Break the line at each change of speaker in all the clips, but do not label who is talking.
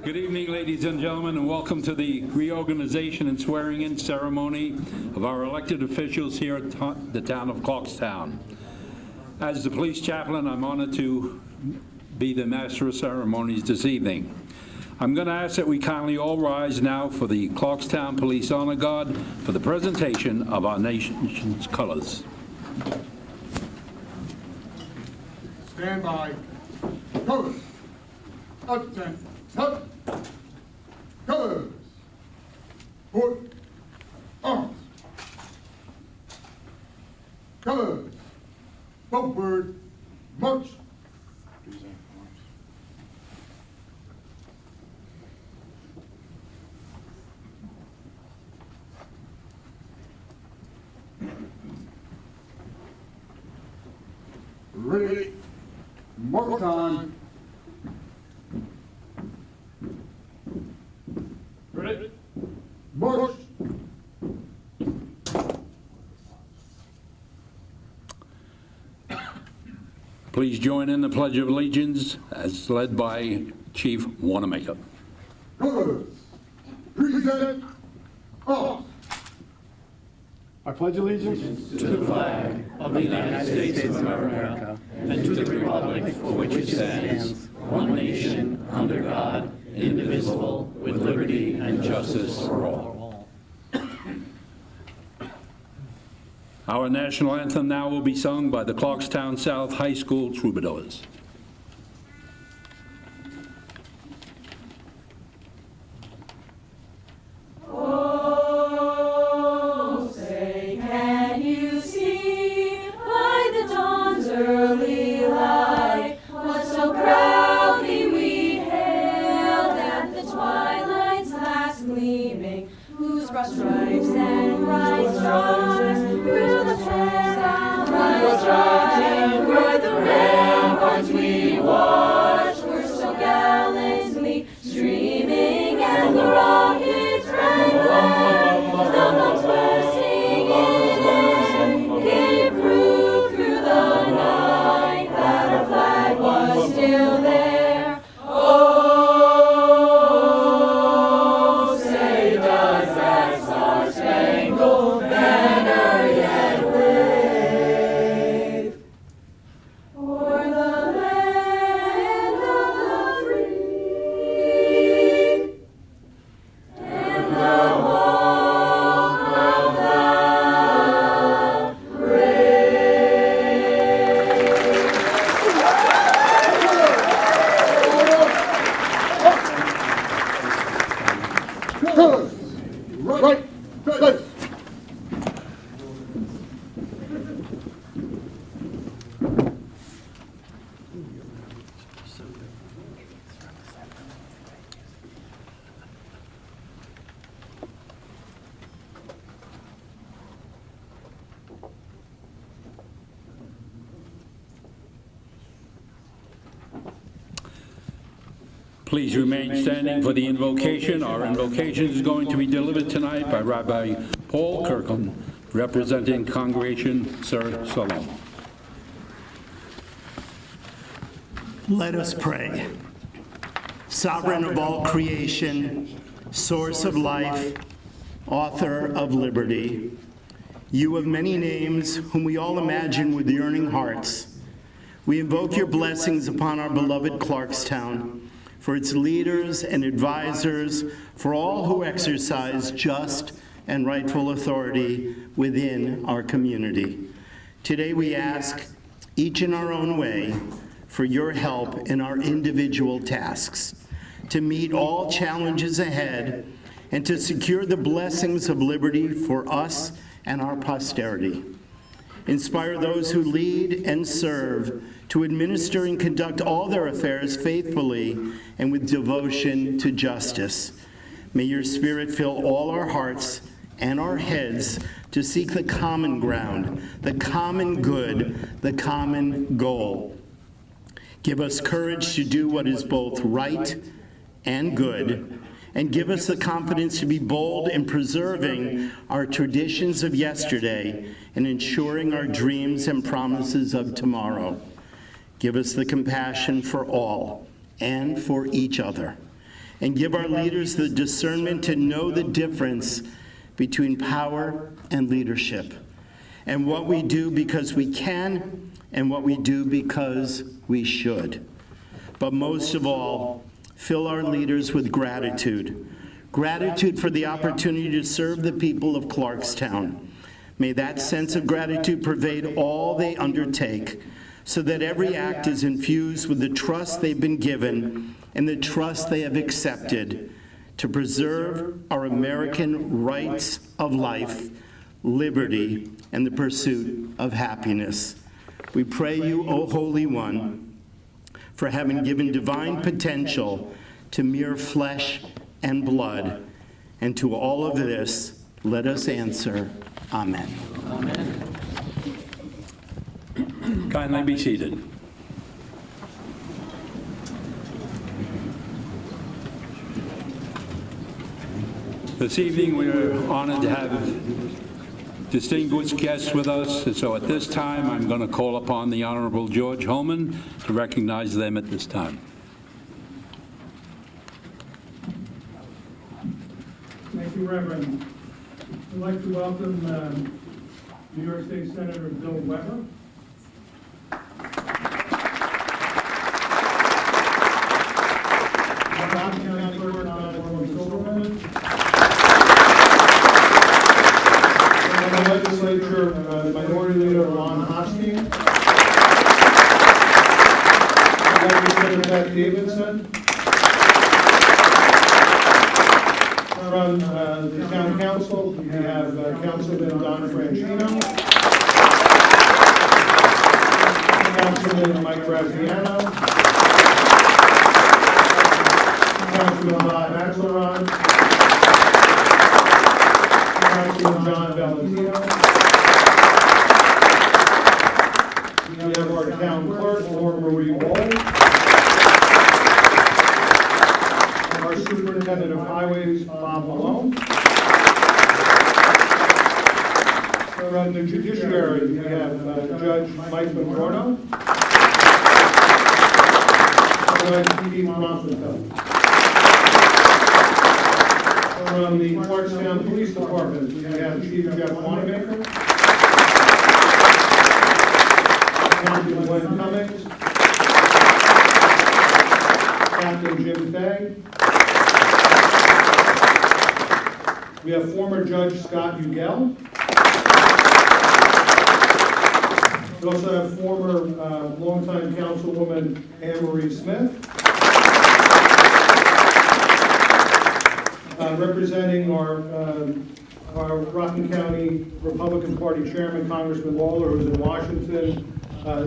Good evening, ladies and gentlemen, and welcome to the reorganization and swearing-in ceremony of our elected officials here at the town of Clarkstown. As the police chaplain, I'm honored to be the master of ceremonies this evening. I'm going to ask that we kindly all rise now for the Clarkstown Police Honor Guard for the presentation of our nation's colors.
Stand by. Colors. Attention. Up. Colors. Put. Arms. Colors. Forward. March. Ready. Mark time. Ready. March.
Please join in the Pledge of Allegiance as led by Chief Wanamaker.
Colors. Present. Arms.
I pledge allegiance
to the flag of the United States of America and to the republic for which it stands, one nation, under God, indivisible, with liberty and justice for all.
Our national anthem now will be sung by the Clarkstown South High School Troubadours.
Stripes and bright stars through the paradise shine. Were the ramparts we watched were so gallantly streaming, and the rockets rang loud. The monks were singing and gave proof through the night that our flag was still there.
Right. Place.
Please remain standing for the invocation. Our invocation is going to be delivered tonight by Rabbi Paul Kirkham, representing Congregation Sir Salom.
Let us pray. Sovereign of all creation, source of life, author of liberty, you of many names, whom we all imagine with yearning hearts, we invoke your blessings upon our beloved Clarkstown, for its leaders and advisors, for all who exercise just and rightful authority within our community. Today we ask, each in our own way, for your help in our individual tasks, to meet all challenges ahead and to secure the blessings of liberty for us and our posterity. Inspire those who lead and serve to administer and conduct all their affairs faithfully and with devotion to justice. May your Spirit fill all our hearts and our heads to seek the common ground, the common good, the common goal. Give us courage to do what is both right and good, and give us the confidence to be bold in preserving our traditions of yesterday and ensuring our dreams and promises of tomorrow. Give us the compassion for all and for each other. and give our leaders the discernment to know the difference between power and leadership, and what we do because we can and what we do because we should. But most of all, fill our leaders with gratitude. Gratitude for the opportunity to serve the people of Clarkstown. May that sense of gratitude pervade all they undertake, so that every act is infused with the trust they've been given and the trust they have accepted to preserve our American rights of life, liberty, and the pursuit of happiness. We pray you, O Holy One, for having given divine potential to mere flesh and blood. And to all of this, let us answer, Amen.
Amen.
Kindly be seated. This evening, we are honored to have distinguished guests with us, and so at this time, I'm going to call upon the Honorable George HOEHMANN to recognize them at this time.
Thank you, Reverend. I'd like to welcome New York State Senator Bill Weber. County Clerk Silverman. And the Legislature Minority Leader Ron Hotchkiss. Representative Beth Davidson. From the Town Council, we have Councilman Don Franchino, Councilman Mike Graziano, Councilman AXELROD, Councilman John Valentino. We have our Town Clerk, Laura Marie WOHL. Our Superintendent of Highways, Bob Malone. From the Judiciary, we have Judge Mike McGorno. Judge P.D. Bronfenfeld. From the Clarkstown Police Department, we have Chief Jeff Wanamaker. Captain Glenn Cummings. Captain Jim Fay. We have former Judge Scott Ugel. We also have former longtime Councilwoman Anne Marie Smith. Representing our Rockland County Republican Party Chairman, Congressman Lawler, who's in Washington.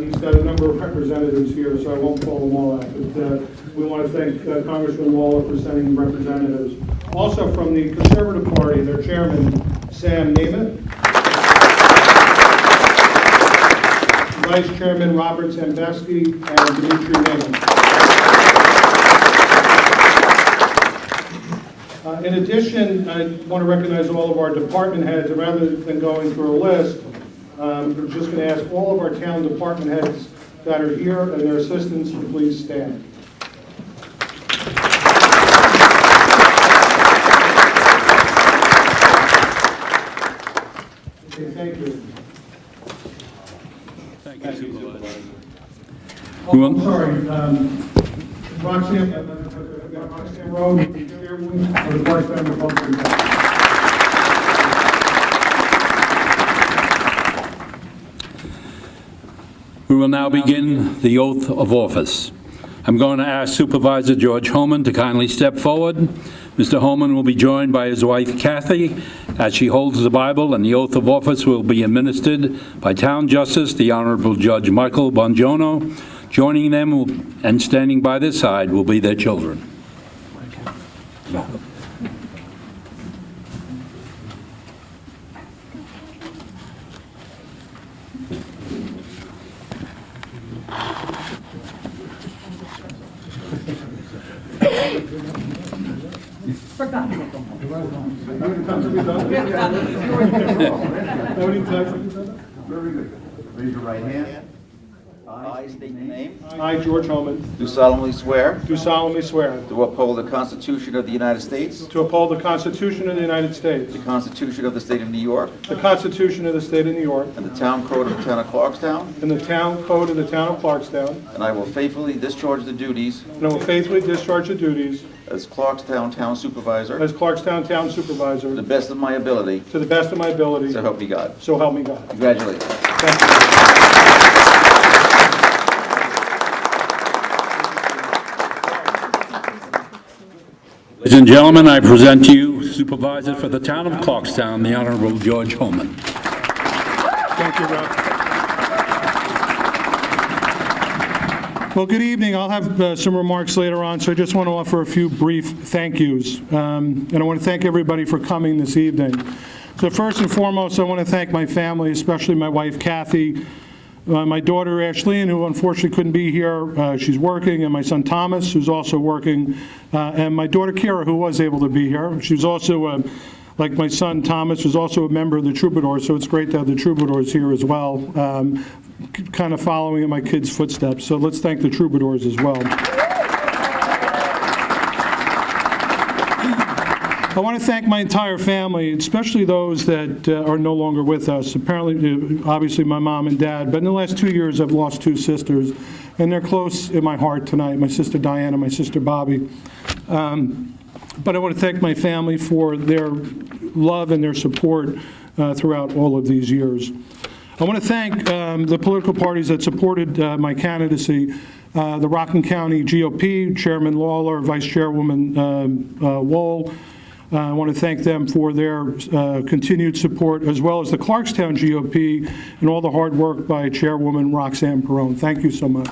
He's got a number of representatives here, so I won't call them all out. But we want to thank Congressman Lawler for sending representatives. Also from the Conservative Party, their chairman, Sam Namath. Vice Chairman Robert Zambeski and Dimitri Namath. In addition, I want to recognize all of our department heads, and rather than going through a list, we're just going to ask all of our town department heads that are here and their assistants to please stand. Okay, thank you.
Thank you, Supervisor.
Oh, sorry, Roxanne Road, Chairwoman of the Clarkstown Republican Party.
We will now begin the oath of office. I'm going to ask Supervisor George HOEHMANN to kindly step forward. Mr. HOEHMANN will be joined by his wife, Kathy, as she holds the Bible, and the oath of office will be administered by Town Justice, the Honorable Judge Michael Bongiorno. Joining them and standing by their side will be their children. Welcome.
Very good. Raise your right hand. I,
I state your name.
I, George Homan,
Do solemnly swear
do solemnly swear
to uphold the Constitution of the United States,
to uphold the Constitution of the United States,
the Constitution of the State of New York,
the Constitution of the State of New York,
and the Town Code of the Town of Clarkstown,
and the Town Code of the Town of Clarkstown,
and I will faithfully discharge the duties
and I will faithfully discharge the duties
as Clarkstown Town Supervisor
as Clarkstown Town
to the
Supervisor
best of my ability,
to the best of my ability,
so help me God.
so help me God.
Congratulations.
Thank you.
Ladies and gentlemen, I present to you Supervisor for the Town of Clarkstown, the Honorable George Holman.
Thank you, Rob. Well, good evening. I'll have some remarks later on, so I just want to offer a few brief thank yous. And I want to thank everybody for coming this evening. So first and foremost, I want to thank my family, especially my wife, Kathy, my daughter, Ashleen, who unfortunately couldn't be here. She's working, and my son, Thomas, who's also working, and my daughter, Kira, who was able to be here. She was also, like my son, Thomas, was also a member of the Troubadours, so it's great to have the Troubadours here as well, kind of following in my kids' footsteps. So let's thank the Troubadours as well. I want to thank my entire family, especially those that are no longer with us. Apparently, obviously, my mom and dad, but in the last 2 years, I've lost 2 sisters, and they're close in my heart tonight, my sister Diana, my sister Bobby. But I want to thank my family for their love and their support throughout all of these years. I want to thank the political parties that supported my candidacy, the Rockland County GOP, Chairman Lawler, Vice Chairwoman WOHL. I want to thank them for their continued support, as well as the Clarkstown GOP and all the hard work by Chairwoman Roxanne Perone. Thank you so much.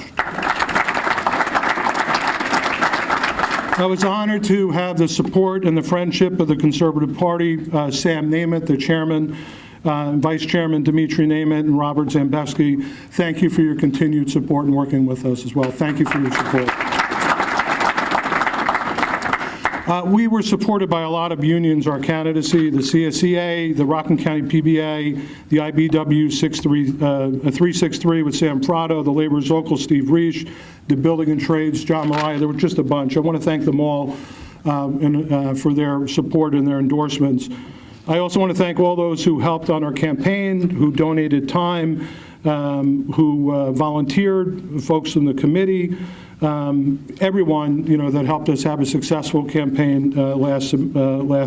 I was honored to have the support and the friendship of the Conservative Party, Sam Namath, the chairman, Vice Chairman Dimitri Namath, and Robert Zambewski. Thank you for your continued support and working with us as well. Thank you for your support. We were supported by a lot of unions, our candidacy, the CSEA, the Rockland County PBA, the IBW 363 with Sam Prado, the Laborers Local, Steve Reich, the Building and Trades, John Mariah. There were just a bunch. I want to thank them all for their support and their endorsements. I also want to thank all those who helped on our campaign, who donated time, who volunteered, folks in the committee, everyone, that helped us have a successful campaign last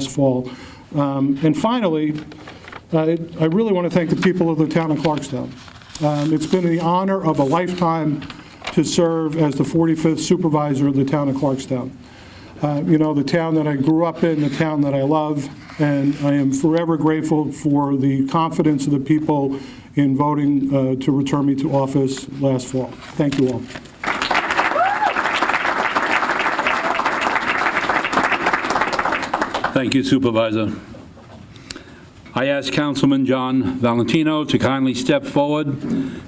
fall. And finally, I really want to thank the people of the town of Clarkstown. It's been the honor of a lifetime to serve as the 45th supervisor of the town of Clarkstown. The town that I grew up in, the town that I love, and I am forever grateful for the confidence of the people in voting to return me to office last fall. Thank you all.
Thank you, Supervisor. I ask Councilman John Valentino to kindly step forward.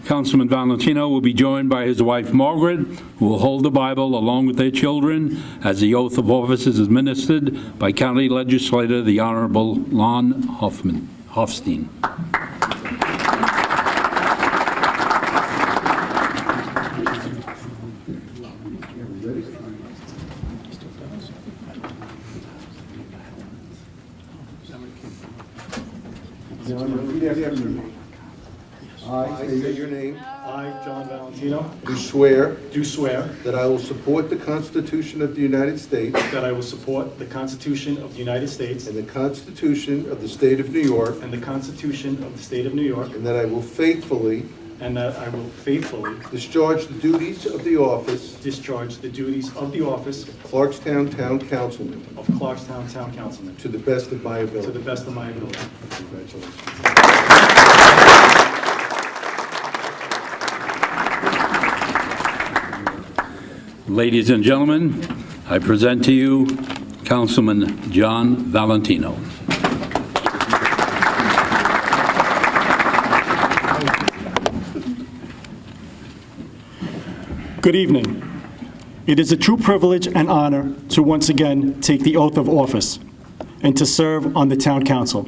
Councilman Valentino will be joined by his wife, Margaret, who will hold the Bible along with their children as the oath of office is administered by County Legislator, the Honorable Lon Hofstein.
I state your name.
I, John Valentino,
Do swear
do swear
that I will support the Constitution of the United States
that I will support the Constitution of the United States
and the Constitution of the State of New York,
and the Constitution of the State of New York,
and that I will faithfully
and that I will faithfully
discharge the duties of the office
discharge the duties of the office
Clarkstown Town Councilman
of Clarkstown Town Councilman
to the best of my
to
ability.
the best of my ability.
Congratulations.
Ladies and gentlemen, I present to you Councilman John Valentino.
Good evening. It is a true privilege and honor to once again take the oath of office and to serve on the town council.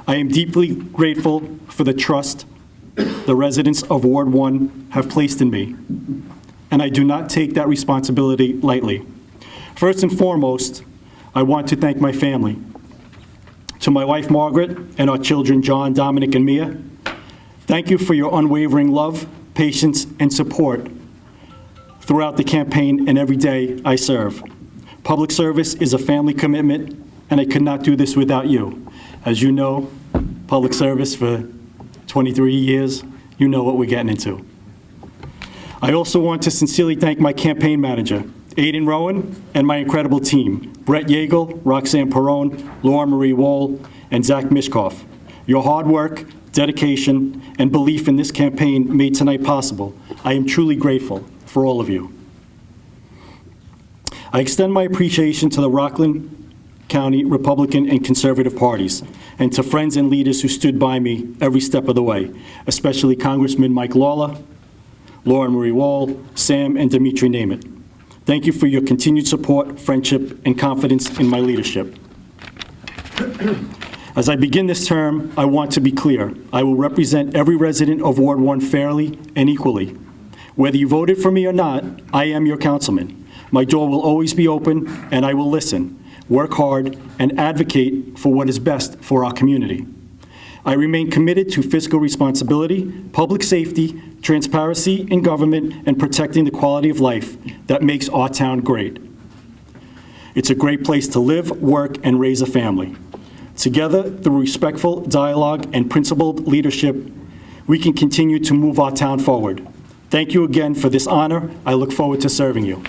I am deeply grateful for the trust the residents of Ward 1 have placed in me, and I do not take that responsibility lightly. First and foremost, I want to thank my family. To my wife, Margaret, and our children, John, Dominic, and Mia, thank you for your unwavering love, patience, and support throughout the campaign and every day I serve. Public service is a family commitment, and I could not do this without you. As you know, public service for 23 years, you know what we're getting into. I also want to sincerely thank my campaign manager, Aiden Rowan, and my incredible team, Brett Yeagle, Roxanne Perrone, Laura Marie WOHL, and Zach Mishkoff. Your hard work, dedication, and belief in this campaign made tonight possible. I am truly grateful for all of you. I extend my appreciation to the Rockland County Republican and Conservative parties, and to friends and leaders who stood by me every step of the way, especially Congressman Mike Lawler, Laura Marie WOHL, Sam, and Dimitri Nemeth. Thank you for your continued support, friendship, and confidence in my leadership. As I begin this term, I want to be clear. I will represent every resident of Ward 1 fairly and equally. Whether you voted for me or not, I am your councilman. My door will always be open, and I will listen, work hard, and advocate for what is best for our community. I remain committed to fiscal responsibility, public safety, transparency in government, and protecting the quality of life that makes our town great. It's a great place to live, work, and raise a family. Together, through respectful dialogue and principled leadership, we can continue to move our town forward. Thank you again for this honor. I look forward to serving you.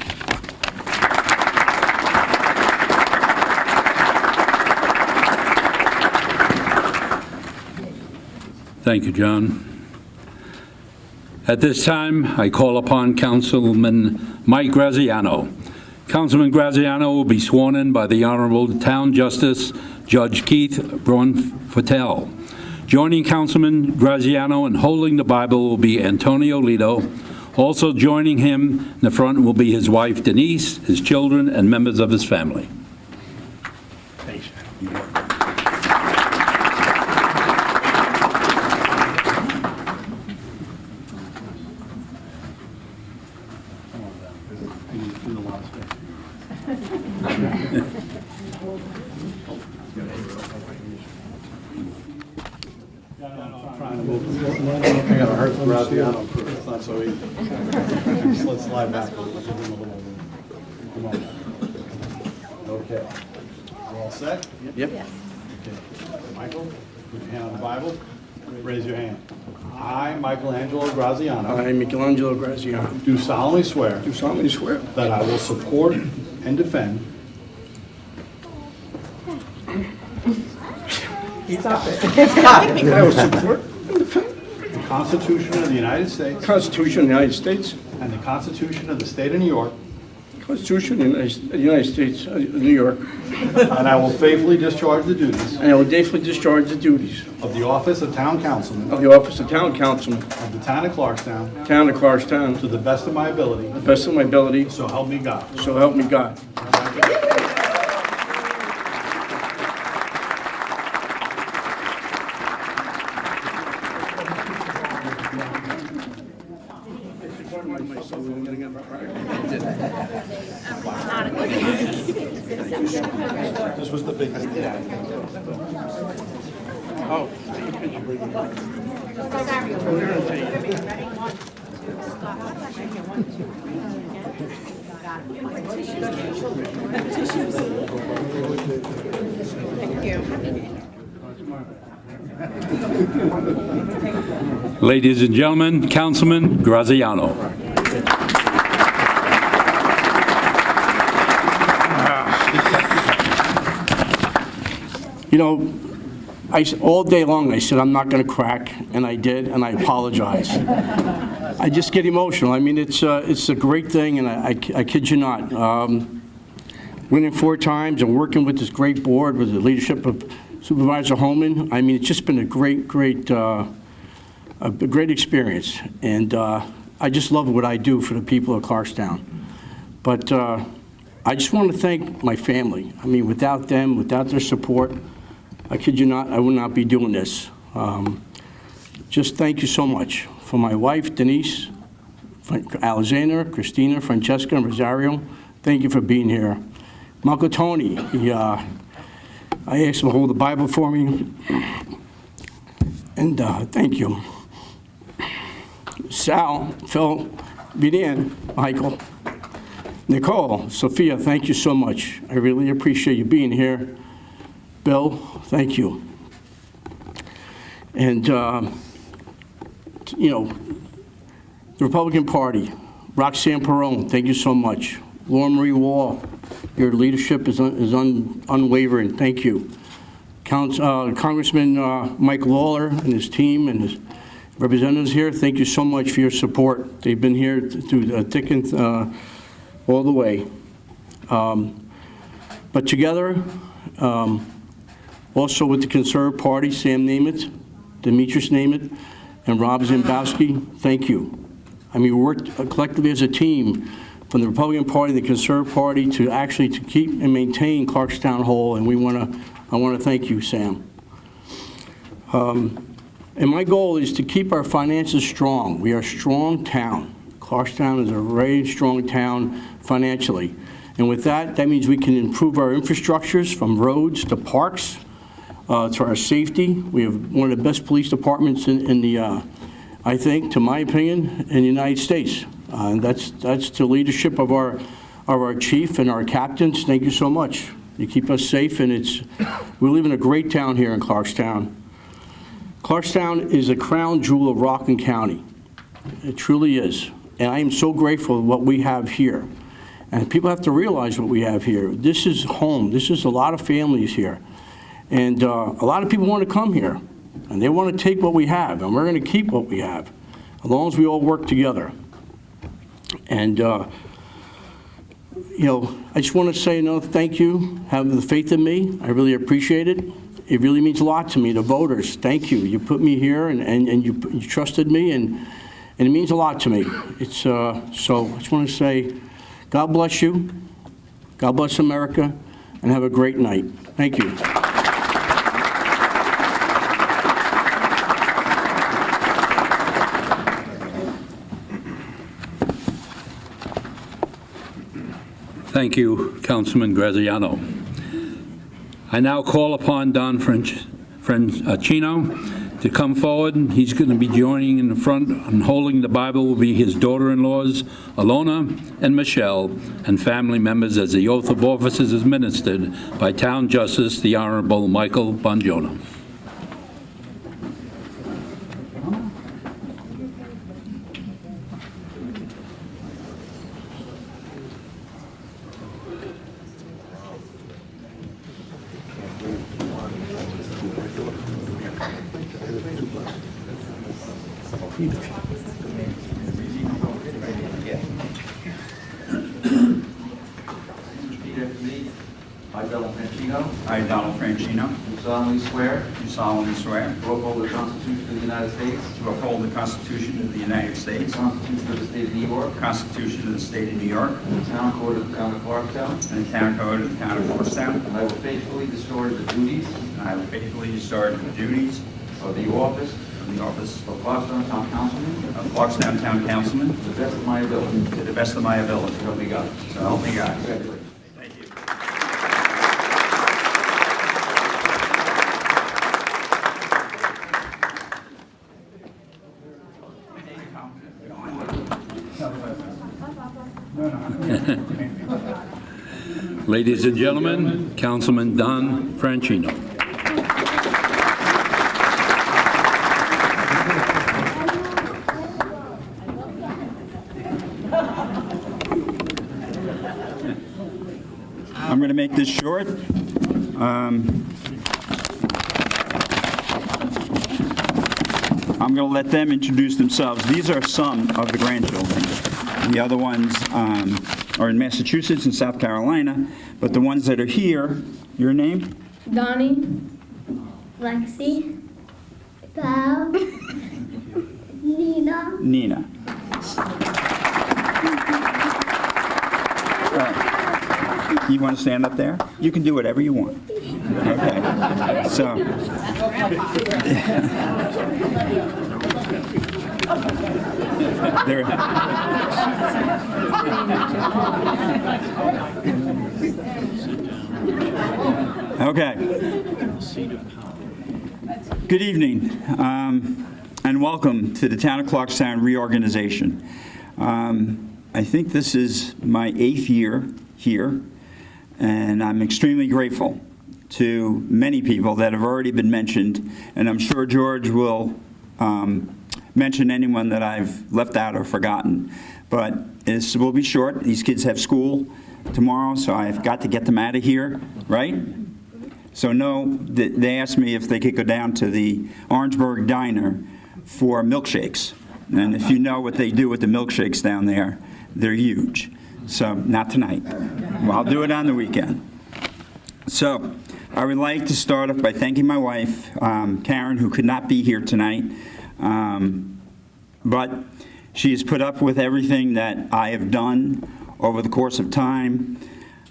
Thank you, John. At this time, I call upon Councilman Mike Graziano. Councilman Graziano will be sworn in by the Honorable Town Justice Judge Keith Braunfetel. Joining Councilman Graziano and holding the Bible will be Antonio Lido. Also joining him in the front will be his wife Denise, his children, and members of his family. Thanks.
I gotta hurt Graziano. It's not so easy. Just let's slide back a little. Give him a little room. Come on. Okay. We're all set?
Yep.
Okay. Michael, put your hand on the Bible. Raise your hand. I, Michelangelo Graziano,
I, Michelangelo Graziano,
do solemnly swear
do solemnly swear
that I will support and defend
I will support
the Constitution of the United States
the Constitution of the United States,
and the Constitution of the State of New York,
Constitution of the United States of New York,
and I will faithfully discharge the duties
and I will faithfully discharge the duties
of the office of Town Councilman
of the office of Town Councilman,
of the Town of Clarkstown
Town of Clarkstown,
to the best of my ability,
to the best of my ability,
so help me God.
so help me God.
This was the biggest.
Oh.
Ladies and gentlemen, Councilman Graziano.
You know, all day long I said I'm not going to crack, and I did, and I apologize. I just get emotional. I mean, it's a great thing, and I kid you not. Winning 4 times and working with this great board with the leadership of Supervisor HOEHMANN, I mean, it's just been a great experience, and I just love what I do for the people of Clarkstown. But I just want to thank my family. I mean, without them, without their support, I kid you not, I would not be doing this.
just thank you so much. For my wife, Denise, Alexander, Christina, Francesca, and Rosario, thank you for being here. My Uncle Tony, I asked him to hold the Bible for me, and thank you. Sal, Phil, Vivian, Michael, Nicole, Sophia, thank you so much. I really appreciate you being here. Bill, thank you. And, you know, the Republican Party, Roxanne Perone, thank you so much. Laura Marie Wall, your leadership is unwavering. Thank you. Congressman Mike Lawler and his team and his representatives here, thank you so much for your support. They've been here through thick and all the way. But together, also with the Conservative Party, Sam Namath, Demetrius Namath, and Rob Zambowski, thank you. I mean, we worked collectively as a team from the Republican Party, the Conservative Party, to actually to keep and maintain Clarkstown whole, and I want to thank you, Sam. And my goal is to keep our finances strong. We are a strong town. Clarkstown is a very strong town financially. And with that, that means we can improve our infrastructures from roads to parks, to our safety. We have one of the best police departments in the, I think, to my opinion, in the United States. And that's the leadership of our chief and our captains. Thank you so much. You keep us safe, and we live in a great town here in Clarkstown. Clarkstown is a crown jewel of Rockland County. It truly is. And I am so grateful for what we have here. And people have to realize what we have here. This is home. This is a lot of families here. And a lot of people want to come here. And they want to take what we have. And we're going to keep what we have, as long as we all work together. And, you know, I just want to say, thank you. Have the faith in me. I really appreciate it. It really means a lot to me, the voters. Thank you. You put me here, and you trusted me, and it means a lot to me. It's so I just want to say, God bless you, God bless America, and have a great night. Thank you.
Thank you, Councilman Graziano. I now call upon Don Franchino to come forward. He's going to be joining in the front, and holding the Bible will be his daughter-in-laws, Alona and Michelle, and family members as the oath of office is administered by Town Justice, the Honorable Michael Bongiorno.
I, Donald Franchino,
Do solemnly swear
do solemnly swear
to uphold the Constitution of the United States,
to uphold the Constitution of the United States,
the Constitution of the State of New York,
the Constitution of the State of New York,
and the Town Code of the Town of Clarkstown,
and the Town Code of the Town of Clarkstown,
and I will faithfully discharge the duties
and I will faithfully discharge the duties
of the office
of the office
of Clarkstown Town Councilman
of Clarkstown Town Councilman
to the best of my ability.
to the best of my ability.
So help me God.
So help me God.
Congratulations.
Thank you.
Ladies and gentlemen, Councilman Don Franchino.
I'm going to make this short. I'm going to let them introduce themselves. These are some of the grandchildren. The other ones are in Massachusetts and South Carolina, but the ones that are here, your name?
Donnie, Lexi, Val, Nina.
Nina. All right. You want to stand up there? You can do whatever you want. Okay. So, there. Okay. Good evening, and welcome to the Town of Clarkstown Reorganization. I think this is my 8th year here, and I'm extremely grateful to many people that have already been mentioned, and I'm sure George will mention anyone that I've left out or forgotten. But this will be short. These kids have school tomorrow, so I've got to get them out of here, right? So no, they asked me if they could go down to the Orangeburg Diner for milkshakes. And if you know what they do with the milkshakes down there, they're huge. So not tonight. Well, I'll do it on the weekend. So I would like to start off by thanking my wife, Karen, who could not be here tonight. But she has put up with everything that I have done over the course of time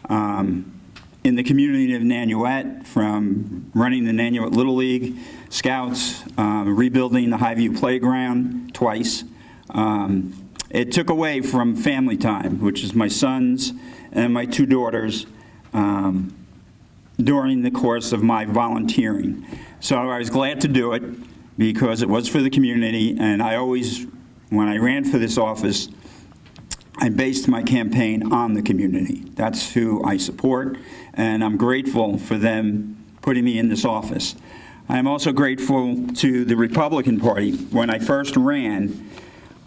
in the community of Nanuet, from running the Nanuet Little League, Scouts, rebuilding the Highview Playground twice. It took away from family time, which is my sons and my 2 daughters, during the course of my volunteering. So I was glad to do it because it was for the community, and I always, when I ran for this office, I based my campaign on the community. That's who I support, and I'm grateful for them putting me in this office. I'm also grateful to the Republican Party. When I first ran,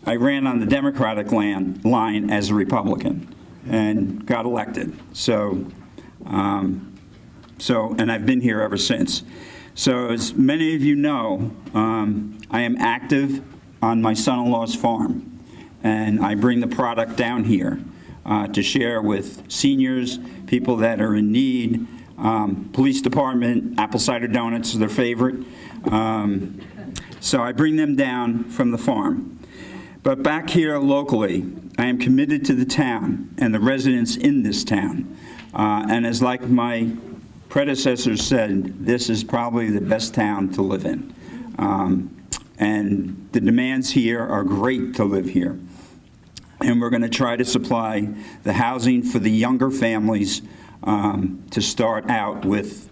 I ran on the Democratic line as a Republican and got elected. And I've been here ever since. So as many of you know, I am active on my son-in-law's farm. And I bring the product down here to share with seniors, people that are in need. Police department, apple cider donuts is their favorite. So I bring them down from the farm. But back here locally, I am committed to the town and the residents in this town. And as like my predecessors said, this is probably the best town to live in. And the demands here are great to live here. And we're going to try to supply the housing for the younger families to start out with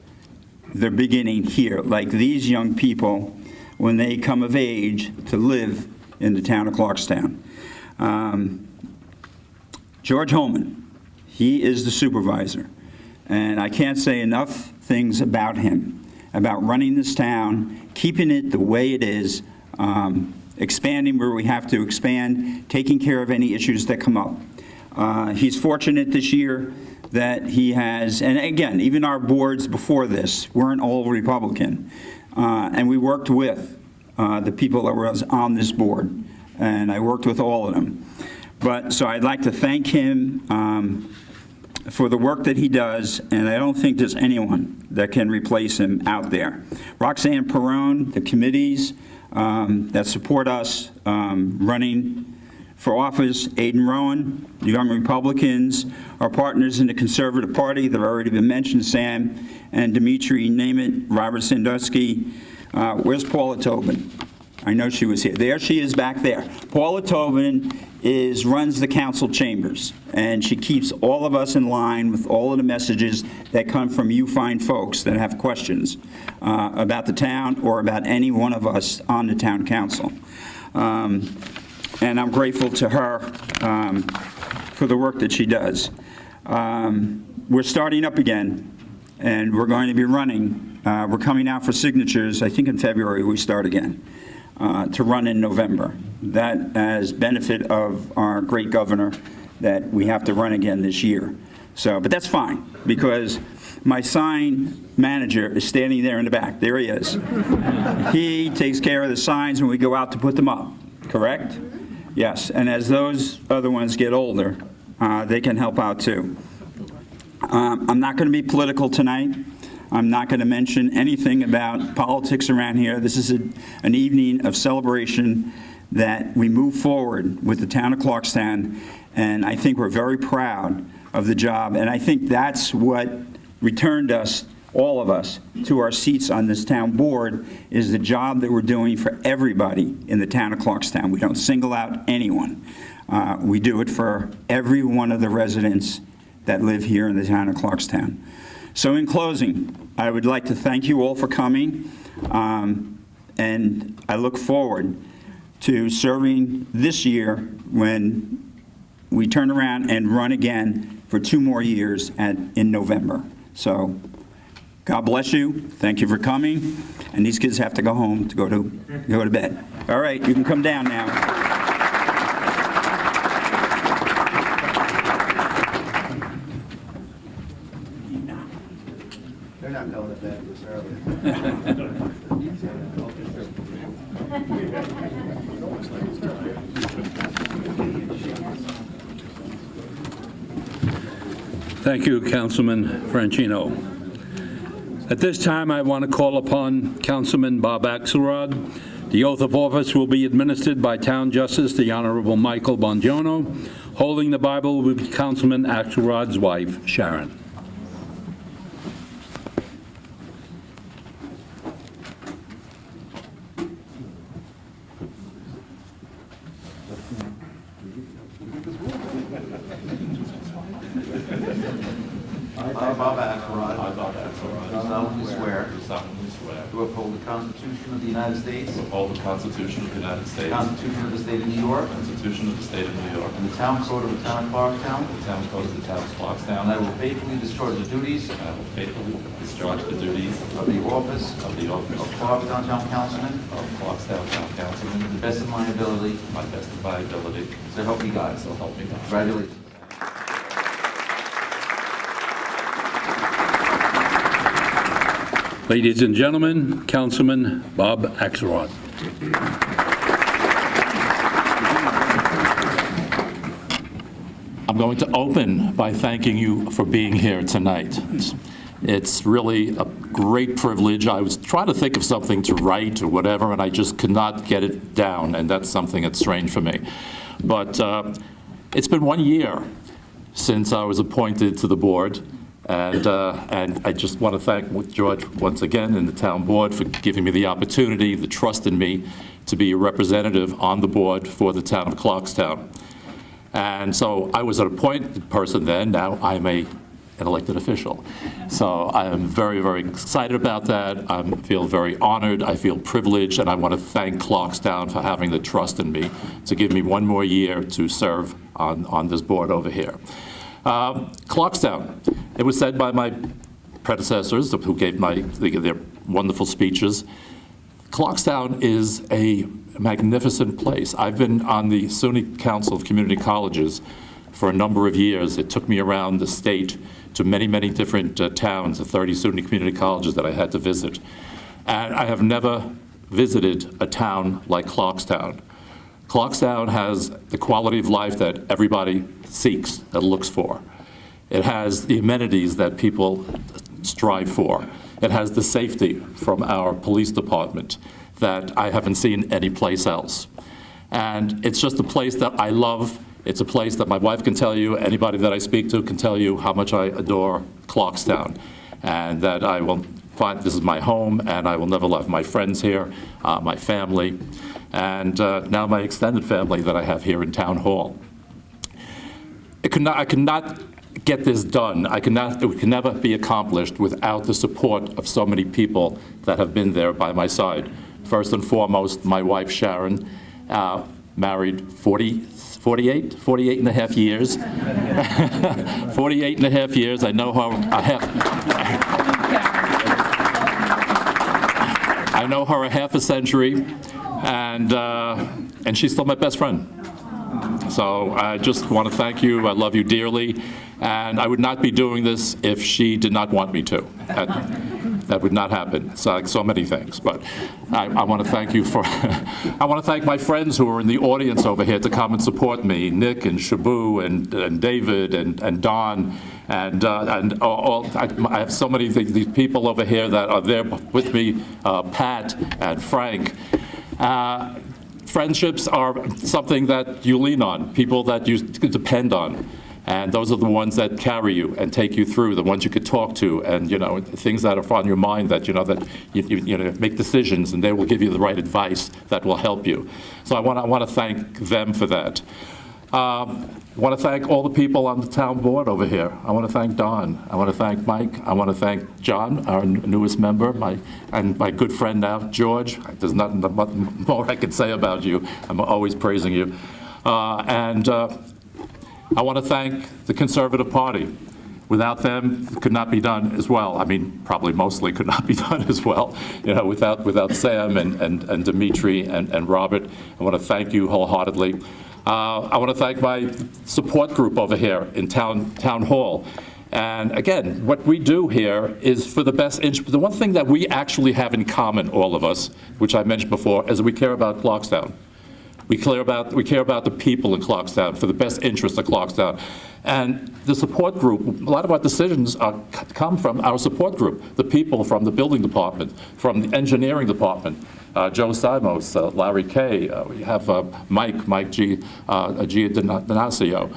their beginning here, like these young people when they come of age to live in the town of Clarkstown. George HOEHMANN, he is the supervisor, and I can't say enough things about him, about running this town, keeping it the way it is, expanding where we have to expand, taking care of any issues that come up. He's fortunate this year that he has, and again, even our boards before this weren't all Republican, and we worked with the people that were on this board, and I worked with all of them. But so I'd like to thank him for the work that he does, and I don't think there's anyone that can replace him out there. Roxanne Perrone, the committees that support us running for office, Aidan Rowan, the Young Republicans, our partners in the Conservative Party that have already been mentioned, Sam and Dimitri, name it, Robert Sandusky. Where's Paula Tobin? I know she was here. There she is back there. Paula Tobin runs the council chambers, and she keeps all of us in line with all of the messages that come from you fine folks that have questions about the town or about any one of us on the town council. And I'm grateful to her for the work that she does. We're starting up again, and we're going to be running. We're coming out for signatures. I think in February we start again to run in November. That as benefit of our great governor that we have to run again this year. So, but that's fine, because my sign manager is standing there in the back. There he is. He takes care of the signs when we go out to put them up, correct? Yes, and as those other ones get older, they can help out too. I'm not going to be political tonight. I'm not going to mention anything about politics around here. This is an evening of celebration that we move forward with the town of Clarkstown, and I think we're very proud of the job, and I think that's what returned us all of us, to our seats on this town board is the job that we're doing for everybody in the town of Clarkstown. We don't single out anyone. We do it for every one of the residents that live here in the town of Clarkstown. So in closing, I would like to thank you all for coming, and I look forward to serving this year when we turn around and run again for 2 more years in November. So God bless you. Thank you for coming. And these kids have to go home to go to bed. All right, you can come down now.
They're not going to bed this early.
Thank you, Councilman Franchino. At this time, I want to call upon Councilman Bob Axelrod. The oath of office will be administered by Town Justice, the Honorable Michael Bongiorno. Holding the Bible will be Councilman Axelrod's wife, Sharon.
I, Bob Axelrod.
I, Bob Axelrod.
Do solemnly swear.
Do solemnly swear.
To uphold the Constitution of the United States.
To uphold the Constitution of the United
The
States.
Constitution of the State of New York.
The Constitution of the State of New York.
And the Town Code of the Town of Clarkstown.
The Town Code of the Town of Clarkstown.
And I will faithfully discharge the duties.
And I will faithfully discharge the duties
of the office.
Of the office.
Of Clarkstown Town Councilman.
Of Clarkstown Town Councilman.
To the best of my ability.
To my best of my ability.
So help me God.
So help me God.
Congratulations.
Ladies and gentlemen, Councilman Bob Axelrod.
I'm going to open by thanking you for being here tonight. It's really a great privilege. I was trying to think of something to write or whatever, and I just could not get it down, and that's something that's strange for me. But it's been 1 year since I was appointed to the board, and I just want to thank George once again and the town board for giving me the opportunity, the trust in me to be a representative on the board for the town of Clarkstown. And so I was an appointed person then, now I'm an elected official. So I am very, very excited about that. I feel very honored, I feel privileged, and I want to thank Clarkstown for having the trust in me to give me 1 more year to serve on this board over here. Clarkstown, it was said by my predecessors who gave their wonderful speeches, Clarkstown is a magnificent place. I've been on the SUNY Council of Community Colleges for a number of years. It took me around the state to many, many different towns, the 30 SUNY community colleges that I had to visit. And I have never visited a town like Clarkstown. Clarkstown has the quality of life that everybody seeks, that looks for. It has the amenities that people strive for. It has the safety from our police department that I haven't seen anyplace else. And it's just a place that I love. It's a place that my wife can tell you, anybody that I speak to can tell you how much I adore Clarkstown, and that I will find this is my home, and I will never leave my friends here, my family, and now my extended family that I have here in Town Hall. I could not get this done. It could never be accomplished without the support of so many people that have been there by my side. First and foremost, my wife Sharon, married 48 and a half years. 48 and a half years. I know her I know her a half a century, and she's still my best friend. So I just want to thank you. I love you dearly, and I would not be doing this if she did not want me to. That would not happen. It's like so many things, but I want to thank you for. I want to thank my friends who are in the audience over here to come and support me: Nick and Shabu and David and Don and all. I have so many these people over here that are there with me: Pat and Frank. Friendships are something that you lean on, people that you depend on.
And those are the ones that carry you and take you through, the ones you could talk to, and, things that are on your mind that, that you make decisions, and they will give you the right advice that will help you. So I want to thank them for that. I want to thank all the people on the town board over here. I want to thank Don. I want to thank Mike. I want to thank John, our newest member, and my good friend now, George. There's nothing more I can say about you. I'm always praising you. I want to thank the Conservative Party. Without them, it could not be done as well. I mean, probably mostly could not be done as well. Without Sam and Dimitri and Robert. I want to thank you wholeheartedly. I want to thank my support group over here in Town Hall. And again, what we do here is for the best interest. The one thing that we actually have in common, all of us, which I mentioned before, is that we care about Clarkstown. We care about the people in Clarkstown, for the best interest of Clarkstown. And the support group, a lot of our decisions come from our support group, the people from the building department, from the engineering department, Joe Simos, Larry Kay, we have Mike Giandonacio.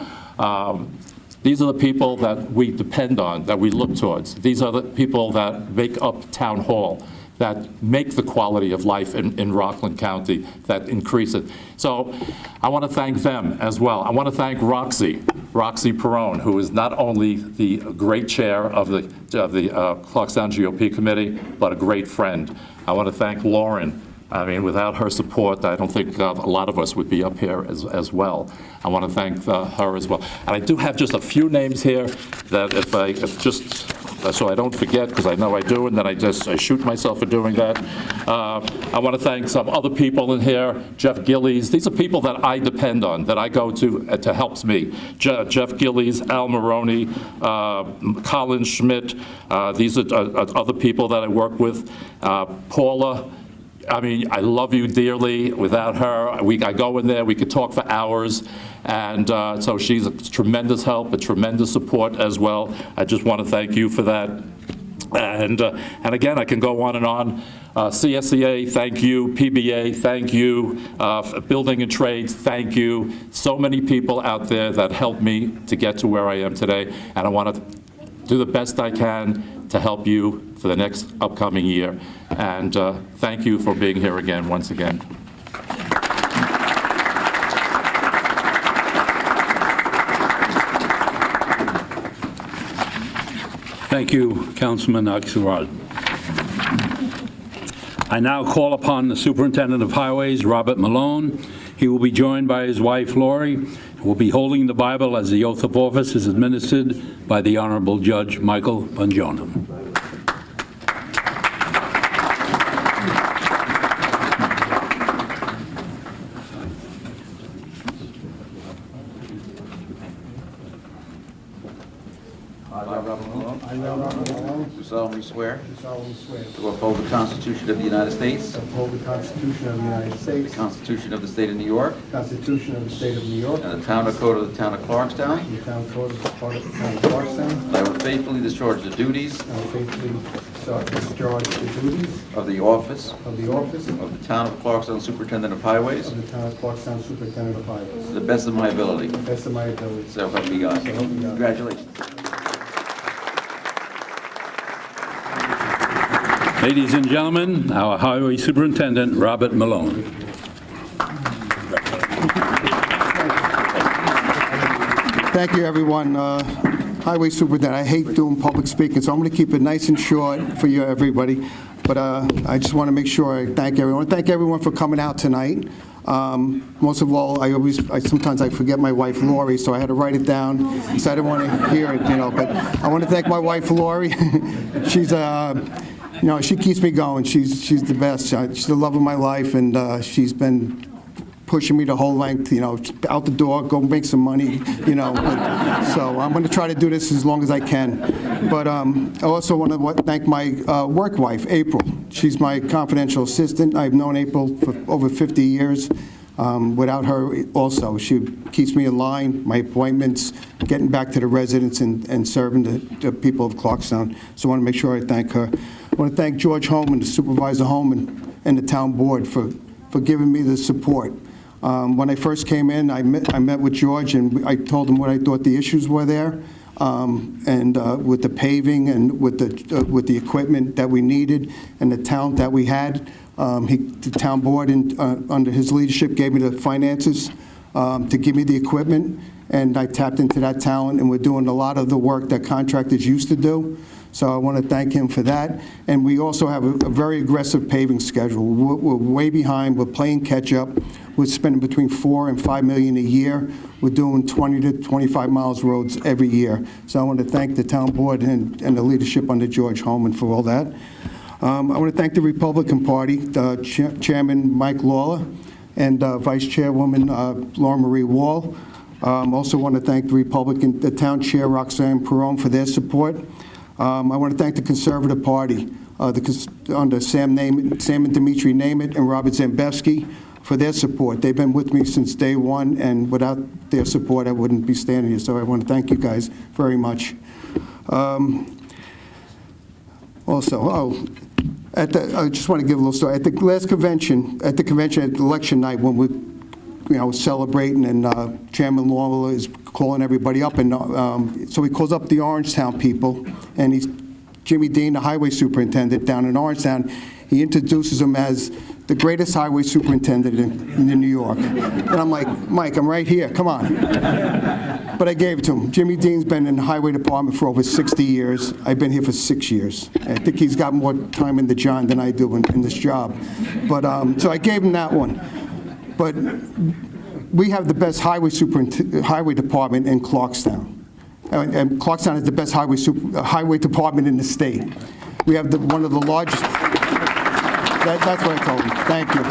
These are the people that we depend on, that we look towards. These are the people that make up Town Hall, that make the quality of life in Rockland County, that increase it. So I want to thank them as well. I want to thank Roxy Perone, who is not only the great chair of the Clarkstown GOP committee, but a great friend. I want to thank Lauren. I mean, without her support, I don't think a lot of us would be up here as well. I want to thank her as well. And I do have just a few names here that so I don't forget, because I know I do, and then I shoot myself for doing that. I want to thank some other people in here, Jeff Gillies. These are people that I depend on, that I go to helps me. Jeff Gillies, Al Maroney, Colin Schmidt. These are other people that I work with. Paula. I mean, I love you dearly. Without her, I go in there, we could talk for hours. And so she's a tremendous help, a tremendous support as well. I just want to thank you for that. And again, I can go on and on. CSEA, thank you. PBA, thank you. Building and Trades, thank you. So many people out there that helped me to get to where I am today. And I want to do the best I can to help you for the next upcoming year. And thank you for being here again, once again.
Thank you, Councilman AXELROD. I now call upon the Superintendent of Highways, Robert Milone. He will be joined by his wife, Lori, who will be holding the Bible as the oath of office is administered by the Honorable Judge Michael Bongiorno.
Do solemnly swear
Do solemnly swear
to uphold the Constitution of the United States,
to uphold the Constitution of the United
the
States,
Constitution of the State of New York,
the Constitution of the State of New York,
and the Town Code of the Town of Clarkstown.
and the Town Code of the Town of Clarkstown.
I will faithfully discharge the duties
I will faithfully discharge the duties
of the office
of the office
of the Town of Clarkstown Superintendent of Highways
of the Town of Clarkstown Superintendent of Highways,
to the best of my ability.
to the best of my ability.
So help me God.
So help me God.
Congratulations.
Ladies and gentlemen, our Highway Superintendent, Robert Milone.
Thank you, everyone. Highway Superintendent, I hate doing public speaking, so I'm going to keep it nice and short for you, everybody. But I just want to make sure I thank everyone. Thank everyone for coming out tonight. Most of all, sometimes I forget my wife, Lori, so I had to write it down because I didn't want to hear it, But I want to thank my wife, Lori. She's she keeps me going. She's the best. She's the love of my life, and she's been pushing me the whole length, out the door, go make some money, So I'm going to try to do this as long as I can. But I also want to thank my work wife, April. She's my confidential assistant. I've known April for over 50 years. Without her also, she keeps me in line, my appointments, getting back to the residents and serving the people of Clarkstown. So I want to make sure I thank her. I want to thank George HOEHMANN, the Supervisor HOEHMANN, and the town board for giving me the support. When I first came in, I met with George, and I told him what I thought the issues were there, and with the paving and with the equipment that we needed and the talent that we had. The town board, under his leadership, gave me the finances to give me the equipment, and I tapped into that talent, and we're doing a lot of the work that contractors used to do. So I want to thank him for that. And we also have a very aggressive paving schedule. We're way behind. We're playing catch-up. We're spending between $4 and $5 million a year. We're doing 20 to 25 miles roads every year. So I want to thank the town board and the leadership under George HOEHMANN for all that. I want to thank the Republican Party, Chairman Mike Lawler and Vice Chairwoman Laura Marie Wall. Also want to thank the town chair Roxanne Perone for their support. I want to thank the Conservative Party under Sam and Dimitri Nemeth and Robert Zambevsky for their support. They've been with me since day one, and without their support, I wouldn't be standing here. So I want to thank you guys very much. I just want to give a little story. At the last convention, at election night, when we celebrating, and Chairman Lawler is calling everybody up, and so he calls up the Orangetown people, and he's Jimmy Dean, the highway superintendent down in Orangetown. He introduces him as the greatest highway superintendent in New York. And I'm like, Mike, I'm right here, come on. But I gave it to him. Jimmy Dean's been in the highway department for over 60 years. I've been here for 6 years. I think he's got more time in the John than I do in this job. But so I gave him that one. But we have the best highway department in Clarkstown. And Clarkstown is the best highway department in the state. We have one of the largest. That's what I told him. Thank you.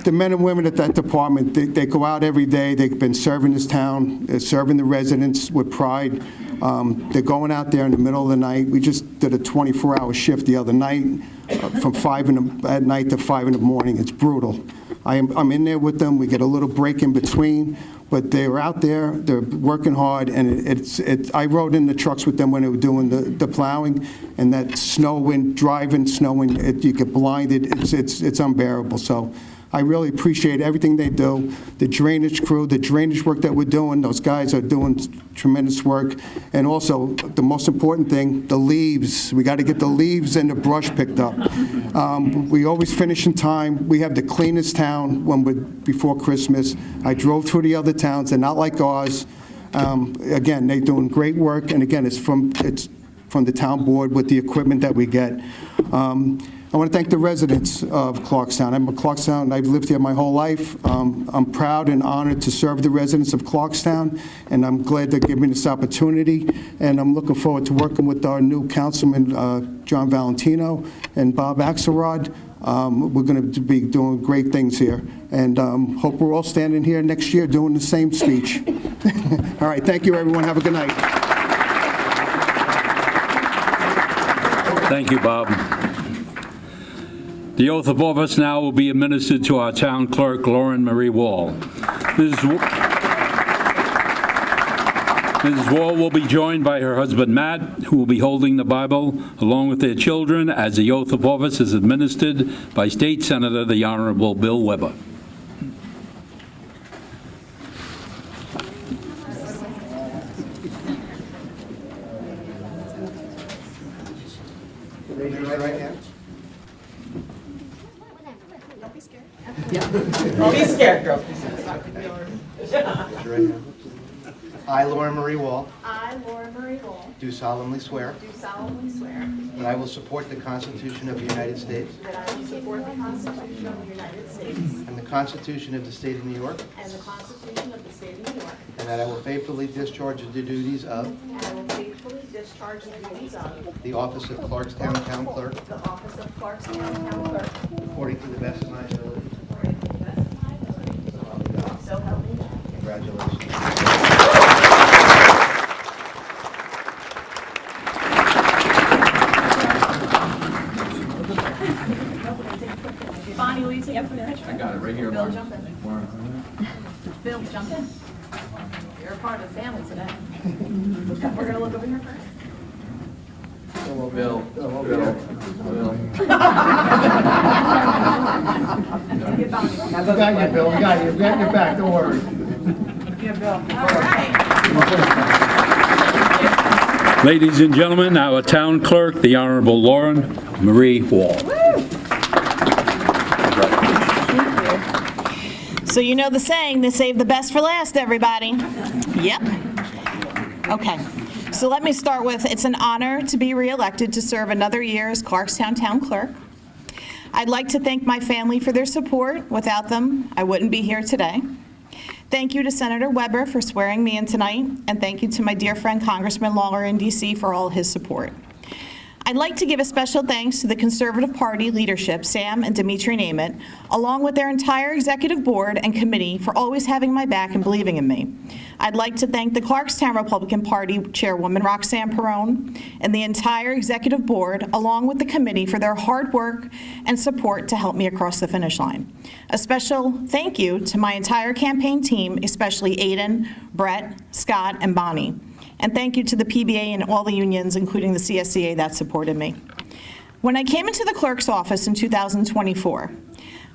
The men and women at that department, they go out every day. They've been serving this town, they're serving the residents with pride. They're going out there in the middle of the night. We just did a 24-hour shift the other night, from 5 at night to 5 in the morning. It's brutal. I'm in there with them. We get a little break in between, but they're out there. They're working hard, and I rode in the trucks with them when they were doing the plowing, and that snow, wind, driving, snowing, you get blinded. It's unbearable. So I really appreciate everything they do. The drainage crew, the drainage work that we're doing, those guys are doing tremendous work. And also, the most important thing, the leaves. We got to get the leaves and the brush picked up. We always finish in time. We have the cleanest town before Christmas. I drove through the other towns. They're not like ours. Again, they're doing great work. And again, it's from the town board with the equipment that we get. I want to thank the residents of Clarkstown. I'm a Clarkstown. I've lived here my whole life. I'm proud and honored to serve the residents of Clarkstown, and I'm glad they're giving me this opportunity. And I'm looking forward to working with our new councilman, John Valentino, and Bob Axelrod. We're going to be doing great things here, and hope we're all standing here next year doing the same speech. All right, thank you, everyone. Have a good night.
Thank you, Bob. The oath of office now will be administered to our town clerk, Lauren Marie Wall. Mrs. Wall will be joined by her husband, Matt, who will be holding the Bible, along with their children, as the oath of office is administered by State Senator, the Honorable Bill Weber.
Raise your right hand.
Don't be scared, girl.
Raise your right hand. I, Lauren Marie Wall,
I, Laura Marie Wall,
do solemnly swear
do solemnly swear
that I will support the Constitution of the United States
that I will support the Constitution of the United States
and the Constitution of the State of New York,
and the Constitution of the State of New York,
and that I will faithfully discharge the duties of
and I will faithfully discharge the duties of
the office of Clarkstown Town Clerk
the office of Clarkstown Town Clerk
according to the best of my ability.
according to the best of my ability. So help me God.
Congratulations.
Bonnie, will you take a picture?
I got it right here.
Bill, jump in. Bill, jump in. You're a part of the family today. We're going to look over here first.
Bill.
Get Bonnie.
We got you, Bill, we got you, we got your back, don't worry.
Ladies and gentlemen, our town clerk, the Honorable Lauren Marie Wall.
So you know the saying, they save the best for last, everybody. Yep. Okay. So let me start with, it's an honor to be reelected to serve another year as Clarkstown Town Clerk. I'd like to thank my family for their support. Without them, I wouldn't be here today. Thank you to Senator Weber for swearing me in tonight, and thank you to my dear friend Congressman Lawler in D.C. for all his support. I'd like to give a special thanks to the Conservative Party leadership, Sam and Dimitri Namit, along with their entire executive board and committee for always having my back and believing in me. I'd like to thank the Clarkstown Republican Party Chairwoman Roxanne Perrone and the entire executive board, along with the committee, for their hard work and support to help me across the finish line. A special thank you to my entire campaign team, especially Aiden, Brett, Scott, and Bonnie. And thank you to the PBA and all the unions, including the CSCA, that supported me. When I came into the clerk's office in 2024,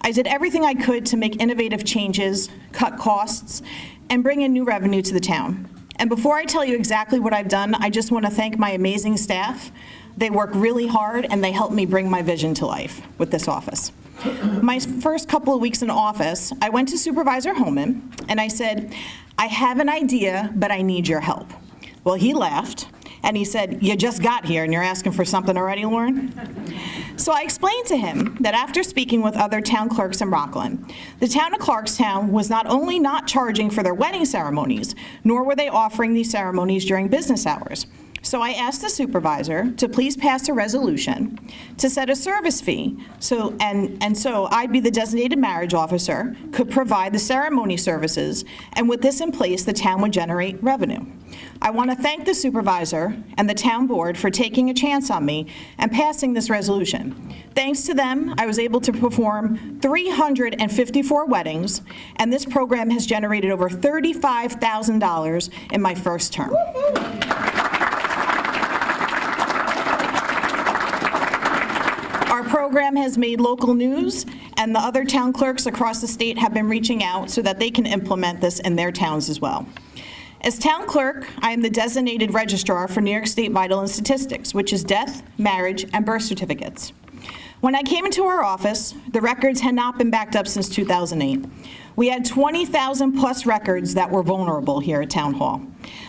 I did everything I could to make innovative changes, cut costs, and bring in new revenue to the town. And before I tell you exactly what I've done, I just want to thank my amazing staff. They work really hard, and they help me bring my vision to life with this office. My first couple of weeks in office, I went to Supervisor HOEHMANN, and I said, I have an idea, but I need your help. Well, he laughed, and he said, you just got here, and you're asking for something already, Lauren? So I explained to him that after speaking with other town clerks in Rockland, the town of Clarkstown was not only not charging for their wedding ceremonies, nor were they offering these ceremonies during business hours. So I asked the supervisor to please pass a resolution to set a service fee, so I'd be the designated marriage officer, could provide the ceremony services, and with this in place, the town would generate revenue. I want to thank the supervisor and the town board for taking a chance on me and passing this resolution. Thanks to them, I was able to perform 354 weddings, and this program has generated over $35,000 in my first term. Our program has made local news, and the other town clerks across the state have been reaching out so that they can implement this in their towns as well. As town clerk, I am the designated registrar for New York State Vital and Statistics, which is death, marriage, and birth certificates. When I came into our office, the records had not been backed up since 2008. We had 20,000 plus records that were vulnerable here at Town Hall.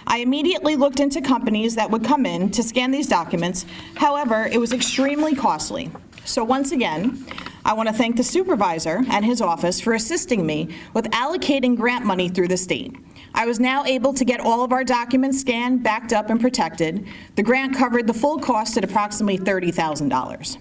I immediately looked into companies that would come in to scan these documents. However, it was extremely costly. So once again, I want to thank the supervisor and his office for assisting me with allocating grant money through the state. I was now able to get all of our documents scanned, backed up, and protected. The grant covered the full cost at approximately $30,000.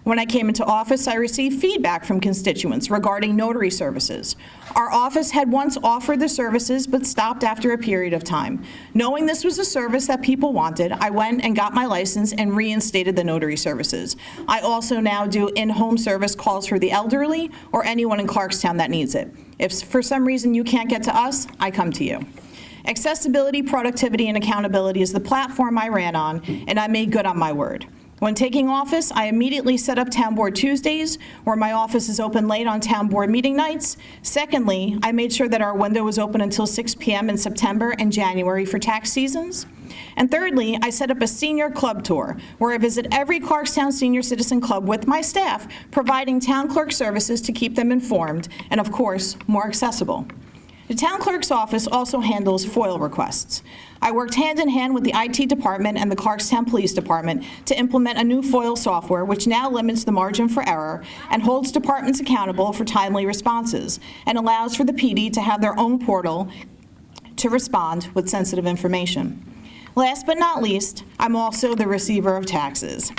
When I came into office, I received feedback from constituents regarding notary services. Our office had once offered the services but stopped after a period of time. Knowing this was a service that people wanted, I went and got my license and reinstated the notary services. I also now do in-home service calls for the elderly or anyone in Clarkstown that needs it. If for some reason you can't get to us, I come to you. Accessibility, productivity, and accountability is the platform I ran on, and I made good on my word. When taking office, I immediately set up Town Board Tuesdays, where my office is open late on Town Board meeting nights. Secondly, I made sure that our window was open until 6 p.m. in September and January for tax seasons. And thirdly, I set up a senior club tour, where I visit every Clarkstown Senior Citizen Club with my staff, providing town clerk services to keep them informed and, of course, more accessible. The town clerk's office also handles FOIL requests. I worked hand in hand with the IT department and the Clarkstown Police Department to implement a new FOIL software which now limits the margin for error and holds departments accountable for timely responses and allows for the PD to have their own portal to respond with sensitive information. Last but not least, I'm also the receiver of taxes.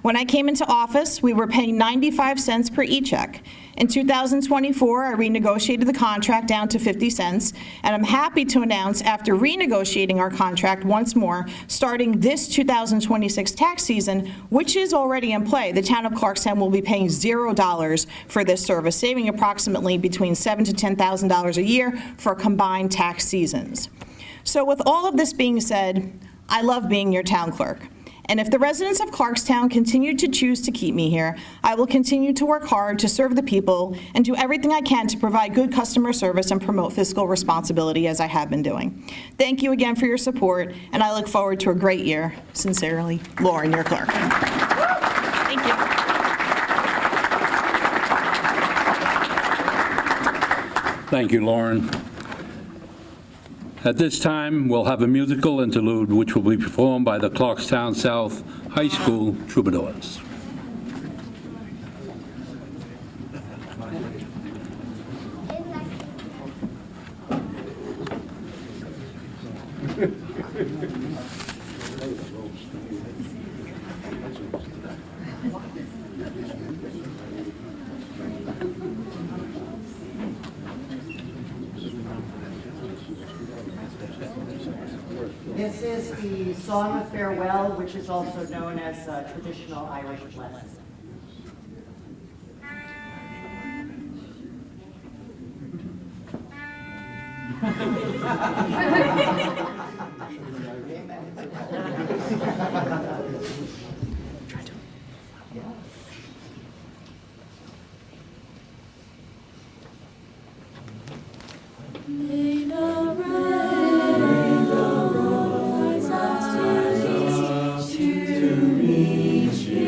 When I came into office, we were paying 95 cents per e-check. In 2024, I renegotiated the contract down to 50 cents, and I'm happy to announce after renegotiating our contract once more, starting this 2026 tax season, which is already in play, the town of Clarkstown will be paying $0 for this service, saving approximately between $7,000 to $10,000 a year for combined tax seasons. So with all of this being said, I love being your town clerk. And if the residents of Clarkstown continue to choose to keep me here, I will continue to work hard to serve the people and do everything I can to provide good customer service and promote fiscal responsibility as I have been doing. Thank you again for your support, and I look forward to a great year. Sincerely, Lauren, your clerk. Thank you.
Thank you, Lauren. At this time, we'll have a musical interlude which will be performed by the Clarkstown South High School Troubadours.
This is the Song of Farewell, which is also known as traditional Irish blessing.
May the rain rise up to reach me.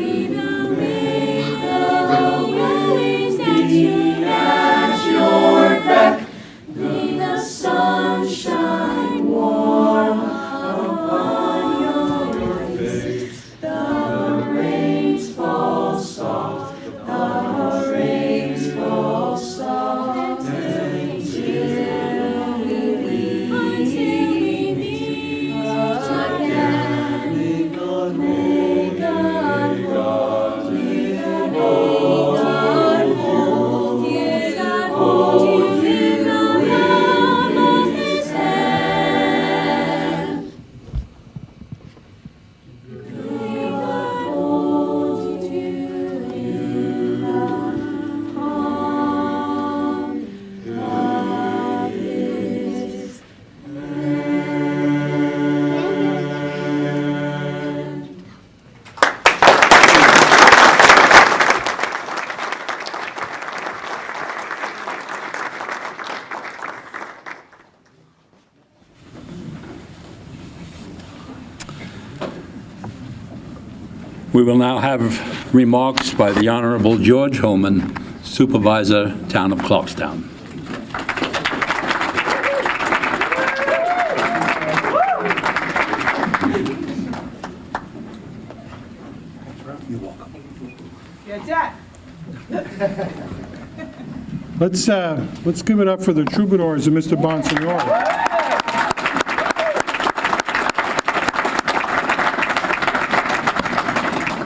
May the waves that you at your beck. May the sun shine warm upon your face. The rains fall soft. The rains fall soft until
We will now have remarks by the Honorable George HOEHMANN, Supervisor, Town of Clarkstown.
Let's give it up for the troubadours and Mr. Bonsignore.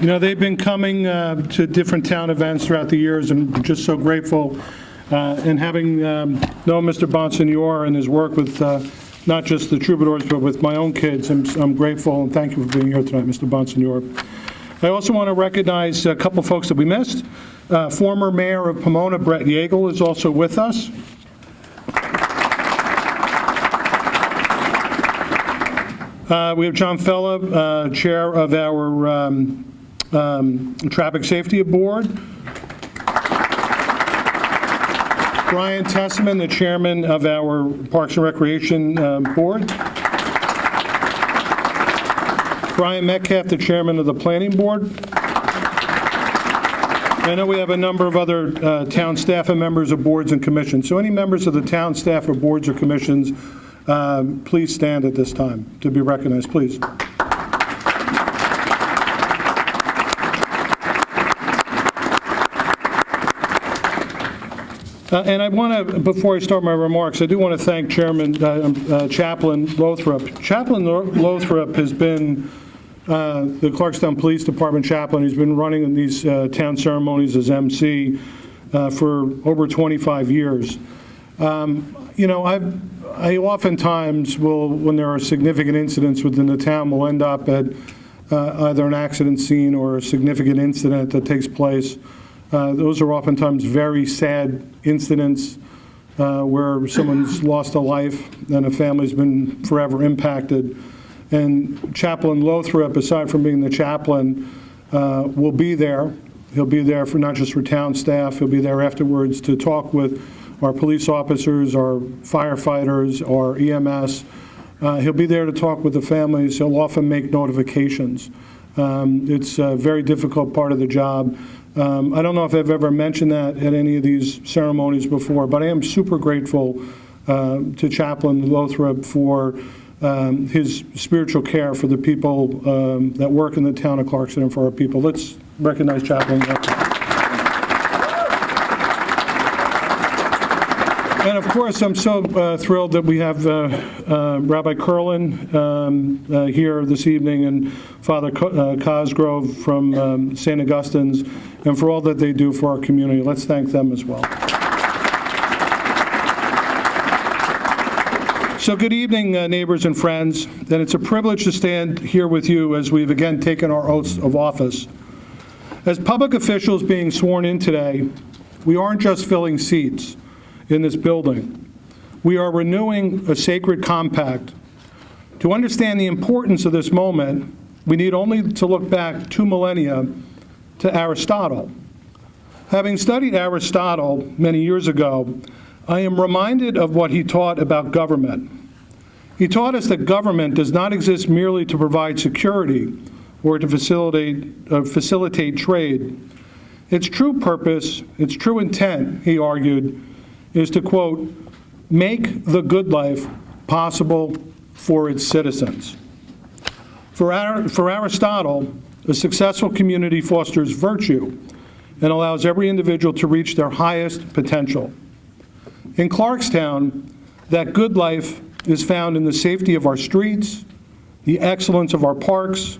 You know, they've been coming to different town events throughout the years, and just so grateful. And having known Mr. Bonsignore and his work with not just the troubadours, but with my own kids, I'm grateful, and thank you for being here tonight, Mr. Bonsignore. I also want to recognize a couple folks that we missed. Former Mayor of Pomona, Brett Yeagle, is also with us. We have John Fella, Chair of our Traffic Safety Board. Brian Tessman, the Chairman of our Parks and Recreation Board. Brian Metcalf, the Chairman of the Planning Board. I know we have a number of other town staff and members of boards and commissions. So any members of the town staff or boards or commissions, please stand at this time to be recognized, please. And I want to, before I start my remarks, I do want to thank Chaplain Lothrop. Chaplain Lothrop has been the Clarkstown Police Department chaplain. He's been running these town ceremonies as MC for over 25 years. You know, I oftentimes will, when there are significant incidents within the town, will end up at either an accident scene or a significant incident that takes place. Those are oftentimes very sad incidents where someone's lost a life and a family's been forever impacted. And Chaplain Lothrop, aside from being the chaplain, will be there. He'll be there for not just for town staff, he'll be there afterwards to talk with our police officers, our firefighters, our EMS. He'll be there to talk with the families. He'll often make notifications. It's a very difficult part of the job. I don't know if I've ever mentioned that at any of these ceremonies before, but I am super grateful to Chaplain Lothrop for his spiritual care for the people that work in the town of Clarkstown and for our people. Let's recognize Chaplain Lothrop. And of course, I'm so thrilled that we have Rabbi Curlin here this evening and Father Cosgrove from St. Augustine's, and for all that they do for our community. Let's thank them as well. So good evening, neighbors and friends, and it's a privilege to stand here with you as we've again taken our oaths of office. As public officials being sworn in today, we aren't just filling seats in this building. We are renewing a sacred compact. To understand the importance of this moment, we need only to look back 2 millennia to Aristotle. Having studied Aristotle many years ago, I am reminded of what he taught about government. He taught us that government does not exist merely to provide security or to facilitate trade. Its true purpose, its true intent, he argued, is to, quote, make the good life possible for its citizens. For Aristotle, a successful community fosters virtue and allows every individual to reach their highest potential. In Clarkstown, that good life is found in the safety of our streets, the excellence of our parks,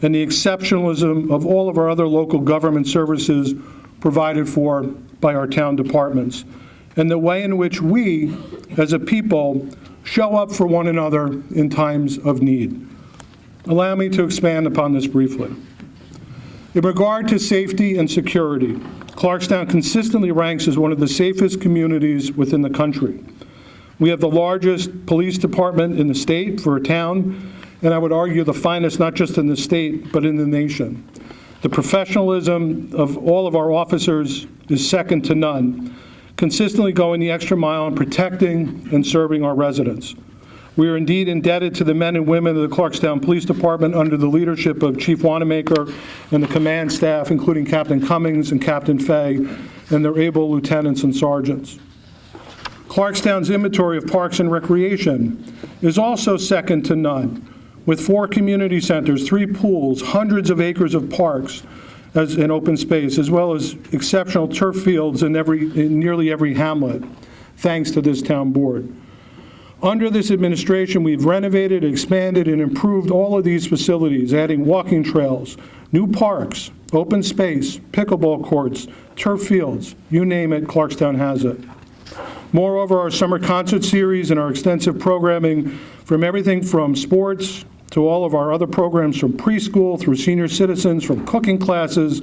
and the exceptionalism of all of our other local government services provided for by our town departments, and the way in which we, as a people, show up for one another in times of need. Allow me to expand upon this briefly. In regard to safety and security, Clarkstown consistently ranks as one of the safest communities within the country. We have the largest police department in the state for a town, and I would argue the finest not just in the state, but in the nation. The professionalism of all of our officers is second to none, consistently going the extra mile in protecting and serving our residents. We are indeed indebted to the men and women of the Clarkstown Police Department under the leadership of Chief Wanamaker and the command staff, including Captain Cummings and Captain Fay, and their able lieutenants and sergeants. Clarkstown's inventory of parks and recreation is also second to none, with 4 community centers, 3 pools, hundreds of acres of parks, as an open space, as well as exceptional turf fields in nearly every hamlet, thanks to this town board. Under this administration, we've renovated, expanded, and improved all of these facilities, adding walking trails, new parks, open space, pickleball courts, turf fields, you name it, Clarkstown has it. Moreover, our summer concert series and our extensive programming from everything from sports to all of our other programs from preschool through senior citizens, from cooking classes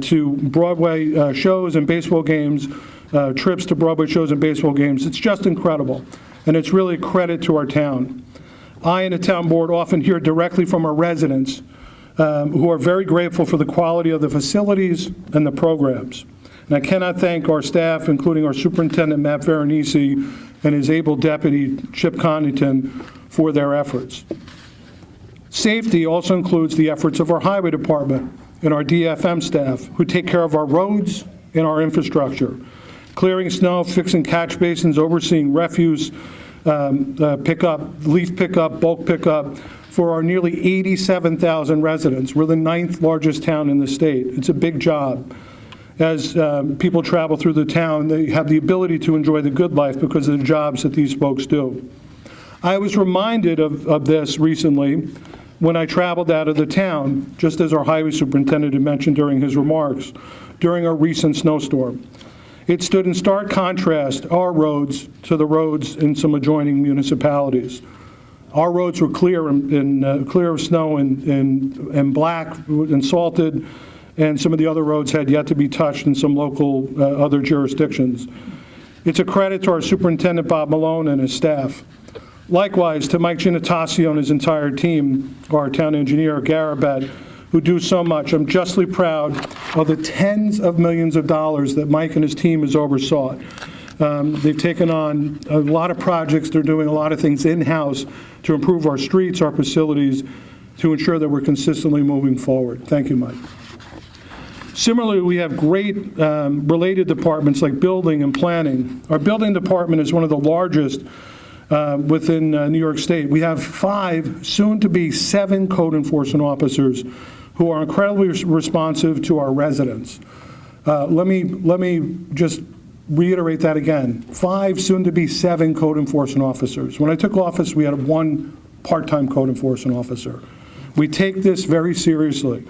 to Broadway shows and baseball games, trips to Broadway shows and baseball games. It's just incredible, and it's really a credit to our town. I and the town board often hear directly from our residents who are very grateful for the quality of the facilities and the programs. And I cannot thank our staff, including our superintendent, Matt Veronese, and his able deputy, Chip Connington, for their efforts. Safety also includes the efforts of our highway department and our DFM staff, who take care of our roads and our infrastructure, clearing snow, fixing catch basins, overseeing refuse pickup, leaf pickup, bulk pickup for our nearly 87,000 residents. We're the 9th largest town in the state. It's a big job. As people travel through the town, they have the ability to enjoy the good life because of the jobs that these folks do. I was reminded of this recently when I traveled out of the town, just as our highway superintendent had mentioned during his remarks, during a recent snowstorm. It stood in stark contrast, our roads, to the roads in some adjoining municipalities. Our roads were clear of snow and black and salted, and some of the other roads had yet to be touched in some local other jurisdictions. It's a credit to our superintendent, Bob Malone, and his staff. Likewise, to Mike Ginatasio and his entire team, our town engineer, Garabet, who do so much. I'm justly proud of the tens of millions of dollars that Mike and his team has oversaw. They've taken on a lot of projects. They're doing a lot of things in-house to improve our streets, our facilities, to ensure that we're consistently moving forward. Thank you, Mike. Similarly, we have great related departments like building and planning. Our building department is one of the largest within New York State. We have 5, soon to be 7 code enforcement officers who are incredibly responsive to our residents. Let me just reiterate that again. 5, soon to be 7 code enforcement officers. When I took office, we had 1 part-time code enforcement officer. We take this very seriously.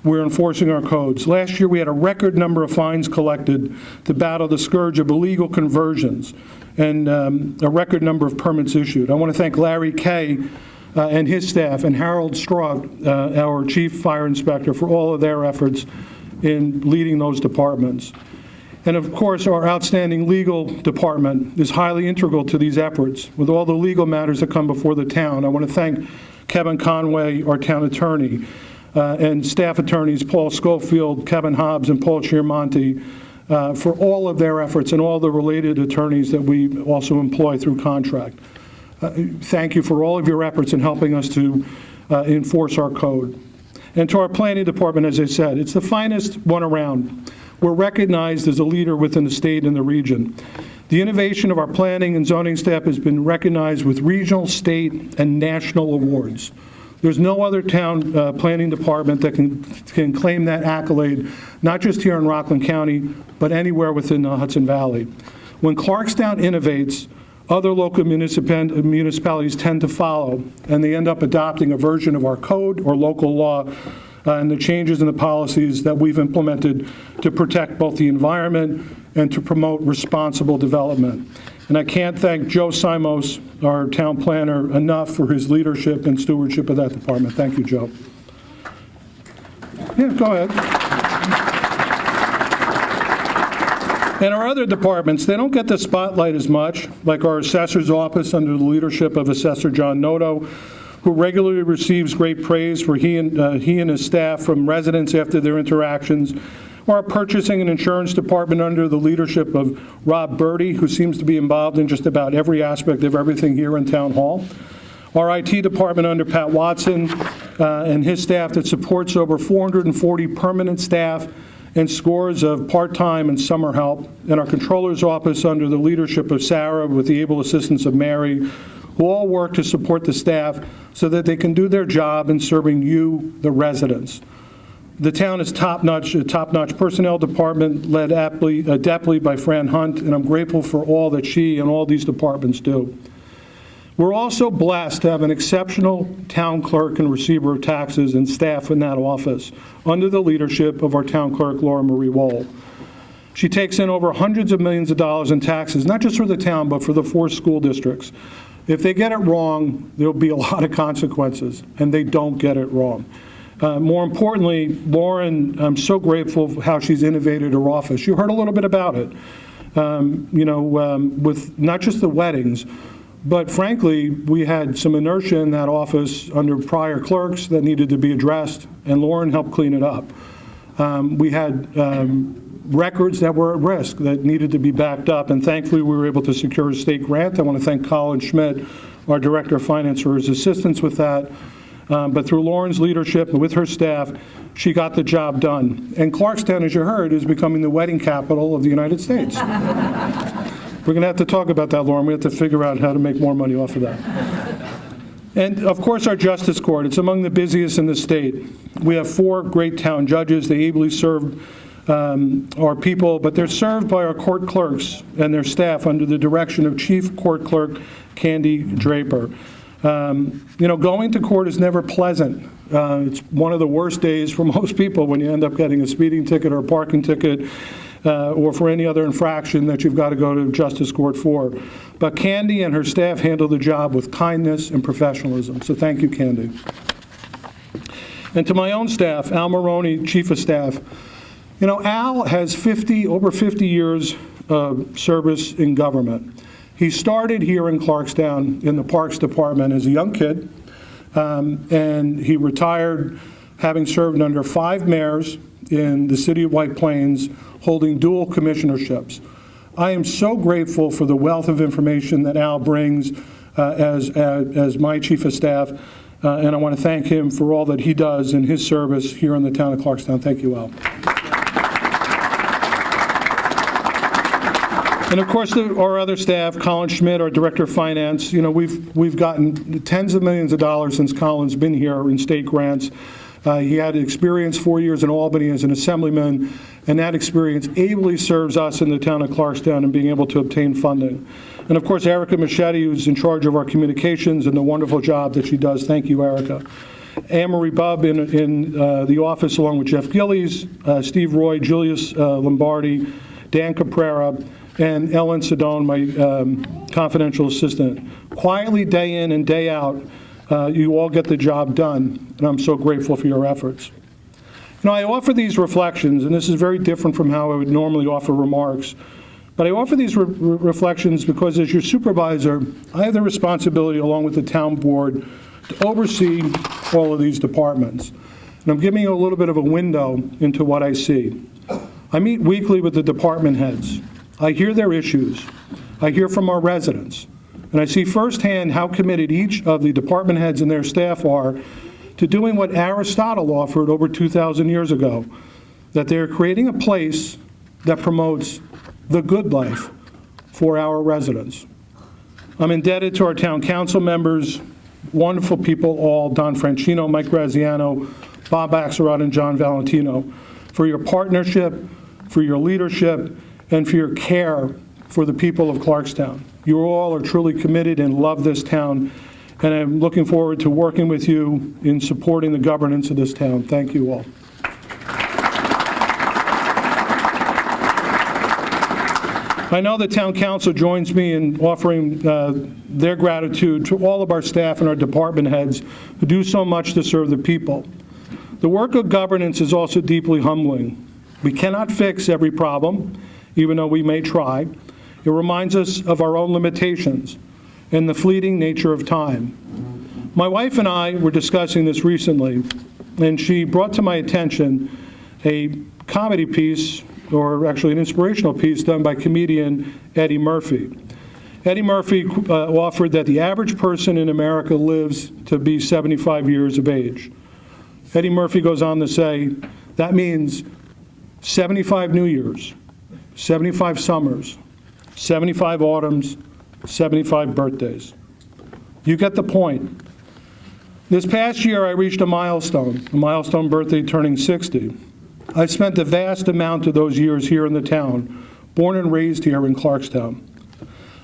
We're enforcing our codes. Last year, we had a record number of fines collected to battle the scourge of illegal conversions and a record number of permits issued. I want to thank Larry Kay and his staff and Harold Straub, our chief fire inspector, for all of their efforts in leading those departments. And of course, our outstanding legal department is highly integral to these efforts. With all the legal matters that come before the town, I want to thank Kevin Conway, our town attorney, and staff attorneys Paul Schofield, Kevin Hobbs, and Paul Chiarmonti for all of their efforts and all the related attorneys that we also employ through contract. Thank you for all of your efforts in helping us to enforce our code. And to our planning department, as I said, it's the finest one around. We're recognized as a leader within the state and the region. The innovation of our planning and zoning staff has been recognized with regional, state, and national awards. There's no other town planning department that can claim that accolade, not just here in Rockland County, but anywhere within the Hudson Valley. When Clarkstown innovates, other local municipalities tend to follow, and they end up adopting a version of our code or local law and the changes in the policies that we've implemented to protect both the environment and to promote responsible development. And I can't thank Joe Simos, our town planner, enough for his leadership and stewardship of that department. Thank you, Joe. Yeah, go ahead. And our other departments, they don't get the spotlight as much, like our assessor's office under the leadership of Assessor John Noto, who regularly receives great praise for he and his staff from residents after their interactions. Our purchasing and insurance department under the leadership of Rob Birdie, who seems to be involved in just about every aspect of everything here in Town Hall. Our IT department under Pat Watson and his staff that supports over 440 permanent staff and scores of part-time and summer help. And our controller's office under the leadership of Sarah with the able assistance of Mary, who all work to support the staff so that they can do their job in serving you, the residents. The town is top-notch, a top-notch personnel department led adeptly by Fran Hunt, and I'm grateful for all that she and all these departments do. We're also blessed to have an exceptional town clerk and receiver of taxes and staff in that office under the leadership of our town clerk, Laura Marie WOHL. She takes in over hundreds of millions of dollars in taxes, not just for the town, but for the 4 school districts. If they get it wrong, there'll be a lot of consequences, and they don't get it wrong. More importantly, Lauren, I'm so grateful for how she's innovated her office. You heard a little bit about it, with not just the weddings, but frankly, we had some inertia in that office under prior clerks that needed to be addressed, and Lauren helped clean it up. We had records that were at risk that needed to be backed up, and thankfully we were able to secure a state grant. I want to thank Colin Schmidt, our Director of Finance, for his assistance with that. But through Lauren's leadership and with her staff, she got the job done. And Clarkstown, as you heard, is becoming the wedding capital of the United States. We're going to have to talk about that, Lauren. We have to figure out how to make more money off of that. And of course, our Justice Court. It's among the busiest in the state. We have 4 great town judges. They ably serve our people, but they're served by our court clerks and their staff under the direction of Chief Court Clerk Candy Draper. Going to court is never pleasant. It's one of the worst days for most people when you end up getting a speeding ticket or a parking ticket or for any other infraction that you've got to go to justice court for. But Candy and her staff handle the job with kindness and professionalism. So thank you, Candy. And to my own staff, Al Maroney, Chief of Staff. Al has over 50 years of service in government. He started here in Clarkstown in the Parks Department as a young kid, and he retired having served under 5 mayors in the city of White Plains, holding dual commissionerships. I am so grateful for the wealth of information that Al brings as my chief of staff, and I want to thank him for all that he does in his service here in the town of Clarkstown. Thank you, Al. And of course, our other staff, Colin Schmidt, our Director of Finance, you know, we've gotten tens of millions of dollars since Colin's been here in state grants. He had experience 4 years in Albany as an assemblyman, and that experience ably serves us in the town of Clarkstown in being able to obtain funding. And of course, Erica Machete, who's in charge of our communications and the wonderful job that she does. Thank you, Erica. Anne-Marie Bubb in the office, along with Jeff Gillies, Steve Roy, Julius Lombardi, Dan Caprera, and Ellen Sedone, my confidential assistant. Quietly, day in and day out, you all get the job done, and I'm so grateful for your efforts. You know, I offer these reflections, and this is very different from how I would normally offer remarks, but I offer these reflections because as your supervisor, I have the responsibility, along with the town board, to oversee all of these departments. And I'm giving you a little bit of a window into what I see. I meet weekly with the department heads. I hear their issues. I hear from our residents. And I see firsthand how committed each of the department heads and their staff are to doing what Aristotle offered over 2,000 years ago, that they're creating a place that promotes the good life for our residents. I'm indebted to our town council members, wonderful people all, Don Franchino, Mike Graziano, Bob AXELROD, and John Valentino, for your partnership, for your leadership, and for your care for the people of Clarkstown. You all are truly committed and love this town, and I'm looking forward to working with you in supporting the governance of this town. Thank you all. I know the town council joins me in offering their gratitude to all of our staff and our department heads who do so much to serve the people. The work of governance is also deeply humbling. We cannot fix every problem, even though we may try. It reminds us of our own limitations and the fleeting nature of time. My wife and I were discussing this recently, and she brought to my attention a comedy piece, or actually an inspirational piece, done by comedian Eddie Murphy. Eddie Murphy offered that the average person in America lives to be 75 years of age. Eddie Murphy goes on to say, that means 75 New Years, 75 summers, 75 autumns, 75 birthdays. You get the point. This past year, I reached a milestone birthday turning 60. I spent the vast amount of those years here in the town, born and raised here in Clarkstown.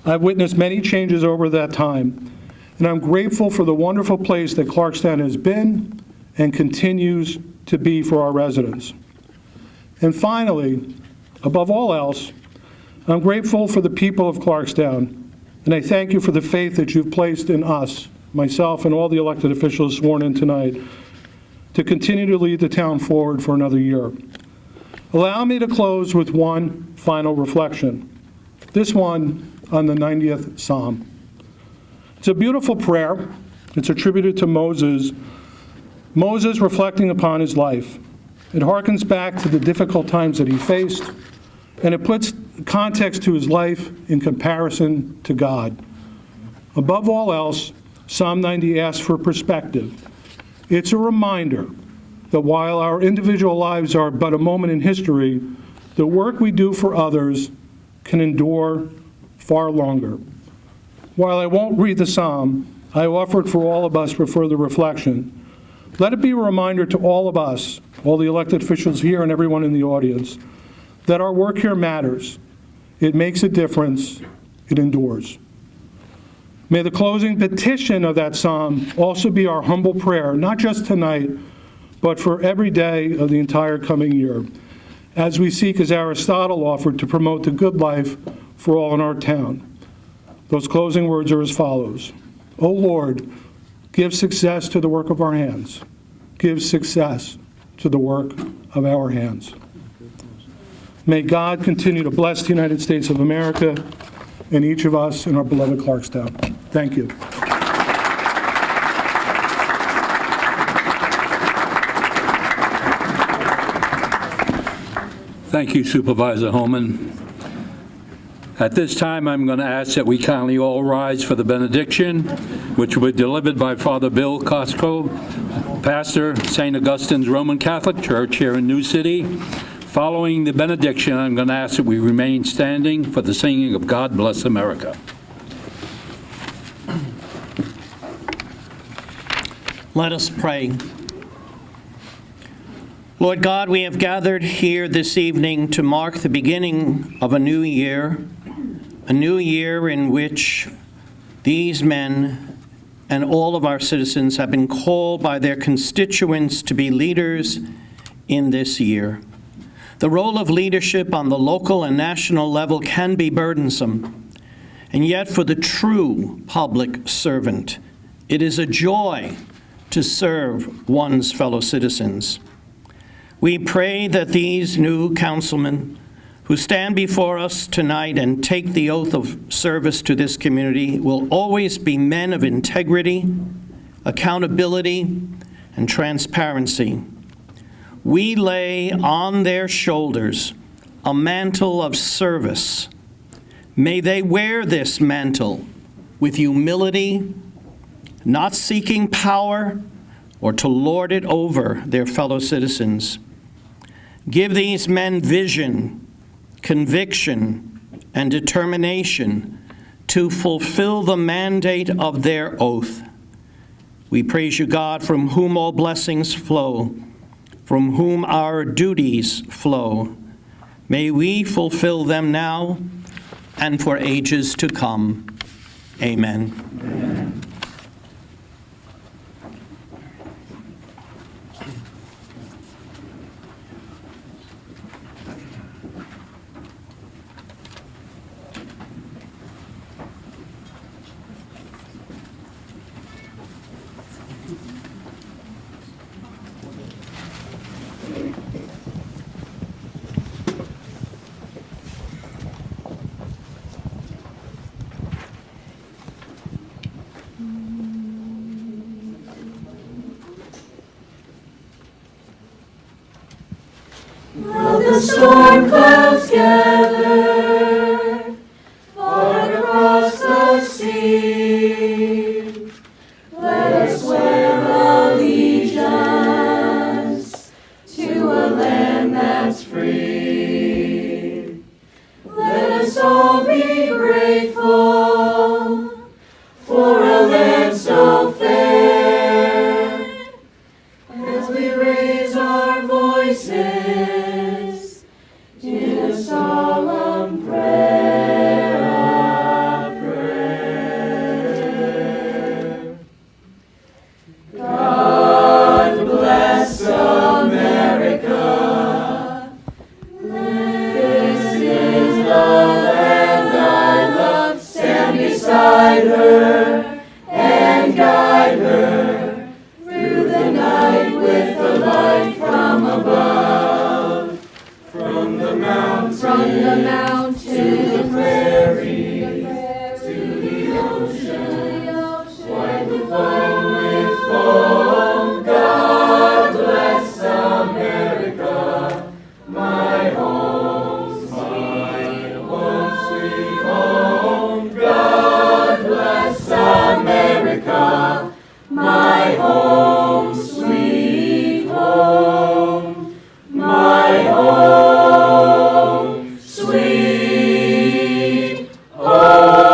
I've witnessed many changes over that time, and I'm grateful for the wonderful place that Clarkstown has been and continues to be for our residents. And finally, above all else, I'm grateful for the people of Clarkstown, and I thank you for the faith that you've placed in us, myself and all the elected officials sworn in tonight, to continue to lead the town forward for another year. Allow me to close with one final reflection, this one on the 90th Psalm. It's a beautiful prayer. It's attributed to Moses reflecting upon his life. It harkens back to the difficult times that he faced, and it puts context to his life in comparison to God. Above all else, Psalm 90 asks for perspective. It's a reminder that while our individual lives are but a moment in history, the work we do for others can endure far longer. While I won't read the psalm, I offer it for all of us for further reflection. Let it be a reminder to all of us, all the elected officials here and everyone in the audience, that our work here matters. It makes a difference. It endures. May the closing petition of that psalm also be our humble prayer, not just tonight, but for every day of the entire coming year, as we seek, as Aristotle offered, to promote the good life for all in our town. Those closing words are as follows. O Lord, give success to the work of our hands. Give success to the work of our hands. May God continue to bless the United States of America in each of us in our beloved Clarkstown. Thank you.
Thank you, Supervisor Holman. At this time, I'm going to ask that we kindly all rise for the benediction, which will be delivered by Father Bill Costco, pastor, St. Augustine's Roman Catholic Church here in New City. Following the benediction, I'm going to ask that we remain standing for the singing of God Bless America.
Let us pray. Lord God, we have gathered here this evening to mark the beginning of a new year in which these men and all of our citizens have been called by their constituents to be leaders in this year. The role of leadership on the local and national level can be burdensome, and yet for the true public servant, it is a joy to serve one's fellow citizens. We pray that these new councilmen who stand before us tonight and take the oath of service to this community will always be men of integrity, accountability, and transparency. We lay on their shoulders a mantle of service. May they wear this mantle with humility, not seeking power or to lord it over their fellow citizens. Give these men vision, conviction, and determination to fulfill the mandate of their oath. We praise you, God, from whom all blessings flow, from whom our duties flow. May we fulfill them now and for ages to come. Amen. Amen.
While the storm clouds gather far across the sea, let us swear allegiance to a land that's free. Let us all be grateful for a land so fair, as we raise our voices in a solemn prayer of prayer. God bless America. This is the land I love. Stand beside her and guide her through the night with the light from above. From the mountain to the prairie, to the ocean, wipe the foam with foam. God bless America, my home, sweet home. God bless America, my home, sweet home, my home, sweet home.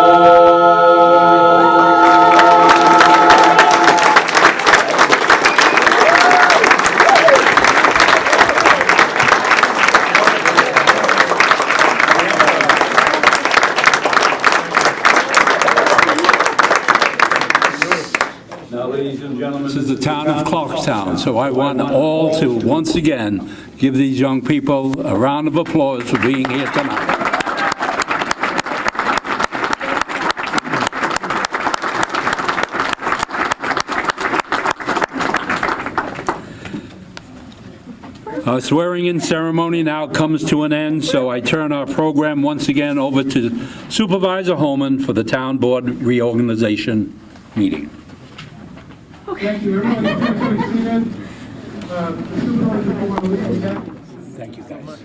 Now, ladies and gentlemen, this is the town of Clarkstown, so I want all to once again give these young people a round of applause for being here tonight. Swearing-in ceremony now comes to an end, so I turn our program once again over to Supervisor HOEHMANN for the Town Board Reorganization meeting.
Thank you, everyone. Thank you, guys.
Thank you, guys.